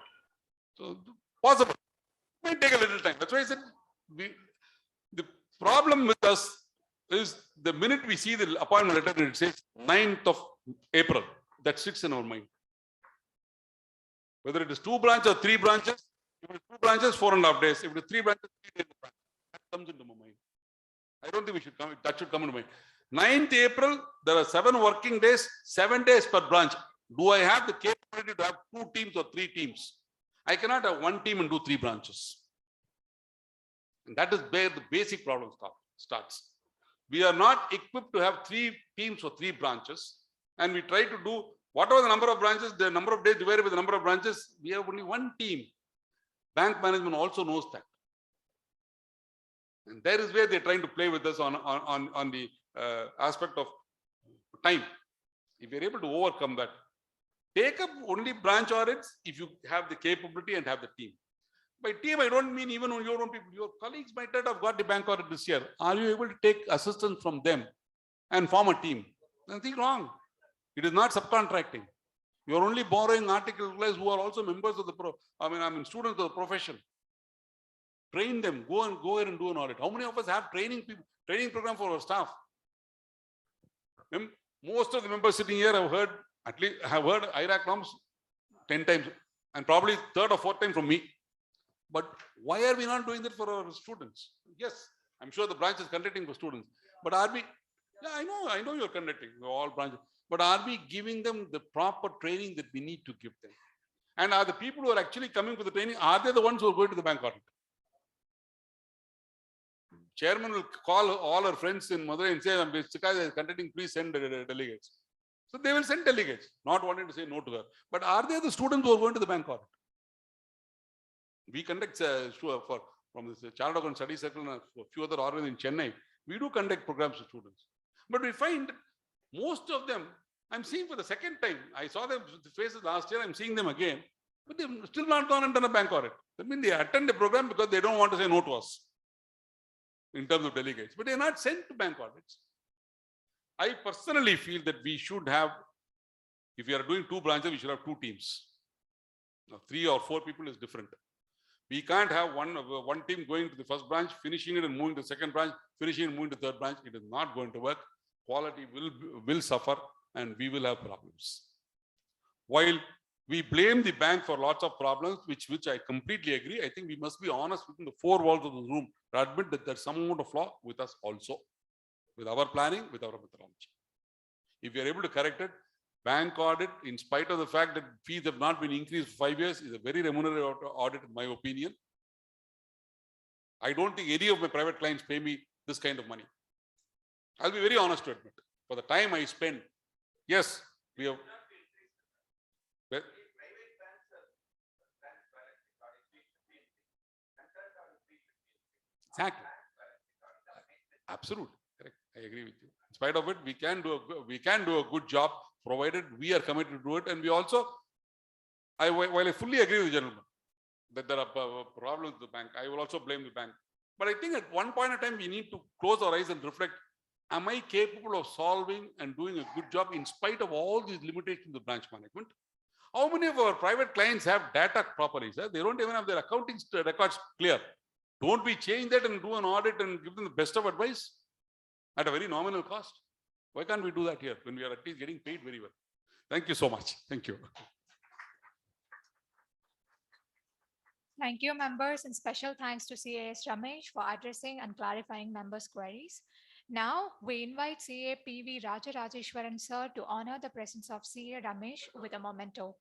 [SPEAKER 6] So possible. It might take a little time. That's why I said the problem with us is the minute we see the appointment letter, it says 9th of April. That sticks in our mind. Whether it is 2 branches or 3 branches, if it is 2 branches, 4.5 days. If it is 3 branches, 3 days. That comes into my mind. I don't think that should come into mind. 9th April, there are 7 working days, 7 days per branch. Do I have the capability to have 2 teams or 3 teams? I cannot have 1 team and do 3 branches. And that is where the basic problem starts. We are not equipped to have 3 teams or 3 branches. And we try to do whatever the number of branches, the number of days divided by the number of branches, we have only 1 team. Bank management also knows that. And there is where they're trying to play with us on the aspect of time. If you're able to overcome that, take up only branch audits if you have the capability and have the team. By team, I don't mean even on your own people. Your colleagues might not have got the bank audit this year. Are you able to take assistance from them and form a team? Nothing wrong. It is not subcontracting.
[SPEAKER 3] You're only borrowing article employees who are also members of the students of the profession. Train them, go ahead and do an audit. How many of us have training program for our staff? Most of the members sitting here have heard IRAC norms 10 times and probably third or fourth time from me. But why are we not doing that for our students? Yes, I'm sure the branch is conducting for students. But are we? Yeah, I know you're conducting all branches. But are we giving them the proper training that we need to give them? And are the people who are actually coming for the training, are they the ones who are going to the bank audit? Chairman will call all our friends in Madurai and say, Chika is conducting, please send delegates. So they will send delegates, not wanting to say no to her. But are they the students who are going to the bank audit? We conduct from this Chartered Account Study Circle and a few other organizations in Chennai, we do conduct programs for students. But we find most of them, I'm seeing for the second time, I saw them faces last year, I'm seeing them again, but they've still not gone and done a bank audit. That means they attend the program because they don't want to say no to us in terms of delegates, but they're not sent to bank audits. I personally feel that we should have, if we are doing 2 branches, we should have 2 teams. Now, 3 or 4 people is different. We can't have one team going to the first branch, finishing it and moving to the second branch, finishing and moving to the third branch. It is not going to work. Quality will suffer and we will have problems. While we blame the bank for lots of problems, which I completely agree, I think we must be honest within the 4 walls of the room to admit that there's some amount of flaw with us also, with our planning, with our methodology. If we are able to correct it, bank audit, in spite of the fact that fees have not been increased for 5 years, is a very remunerative audit in my opinion. I don't think any of my private clients pay me this kind of money. I'll be very honest to admit. For the time I spend, yes, we have. Exactly. Absolutely correct. I agree with you. In spite of it, we can do a good job, provided we are committed to do it. And we also, while I fully agree with the gentleman that there are problems with the bank, I will also blame the bank. But I think at one point in time, we need to close our eyes and reflect, am I capable of solving and doing a good job in spite of all these limitations of branch management? How many of our private clients have data properly, sir? They don't even have their accounting records clear. Don't we change that and do an audit and give them the best of advice at a very nominal cost? Why can't we do that here when we are at least getting paid very well? Thank you so much. Thank you.
[SPEAKER 4] Thank you, members, and special thanks to CAS Ramesh for addressing and clarifying members' queries. Now, we invite CA PV Rajarajeshwaran sir to honor the presence of CA Ramesh with a memento.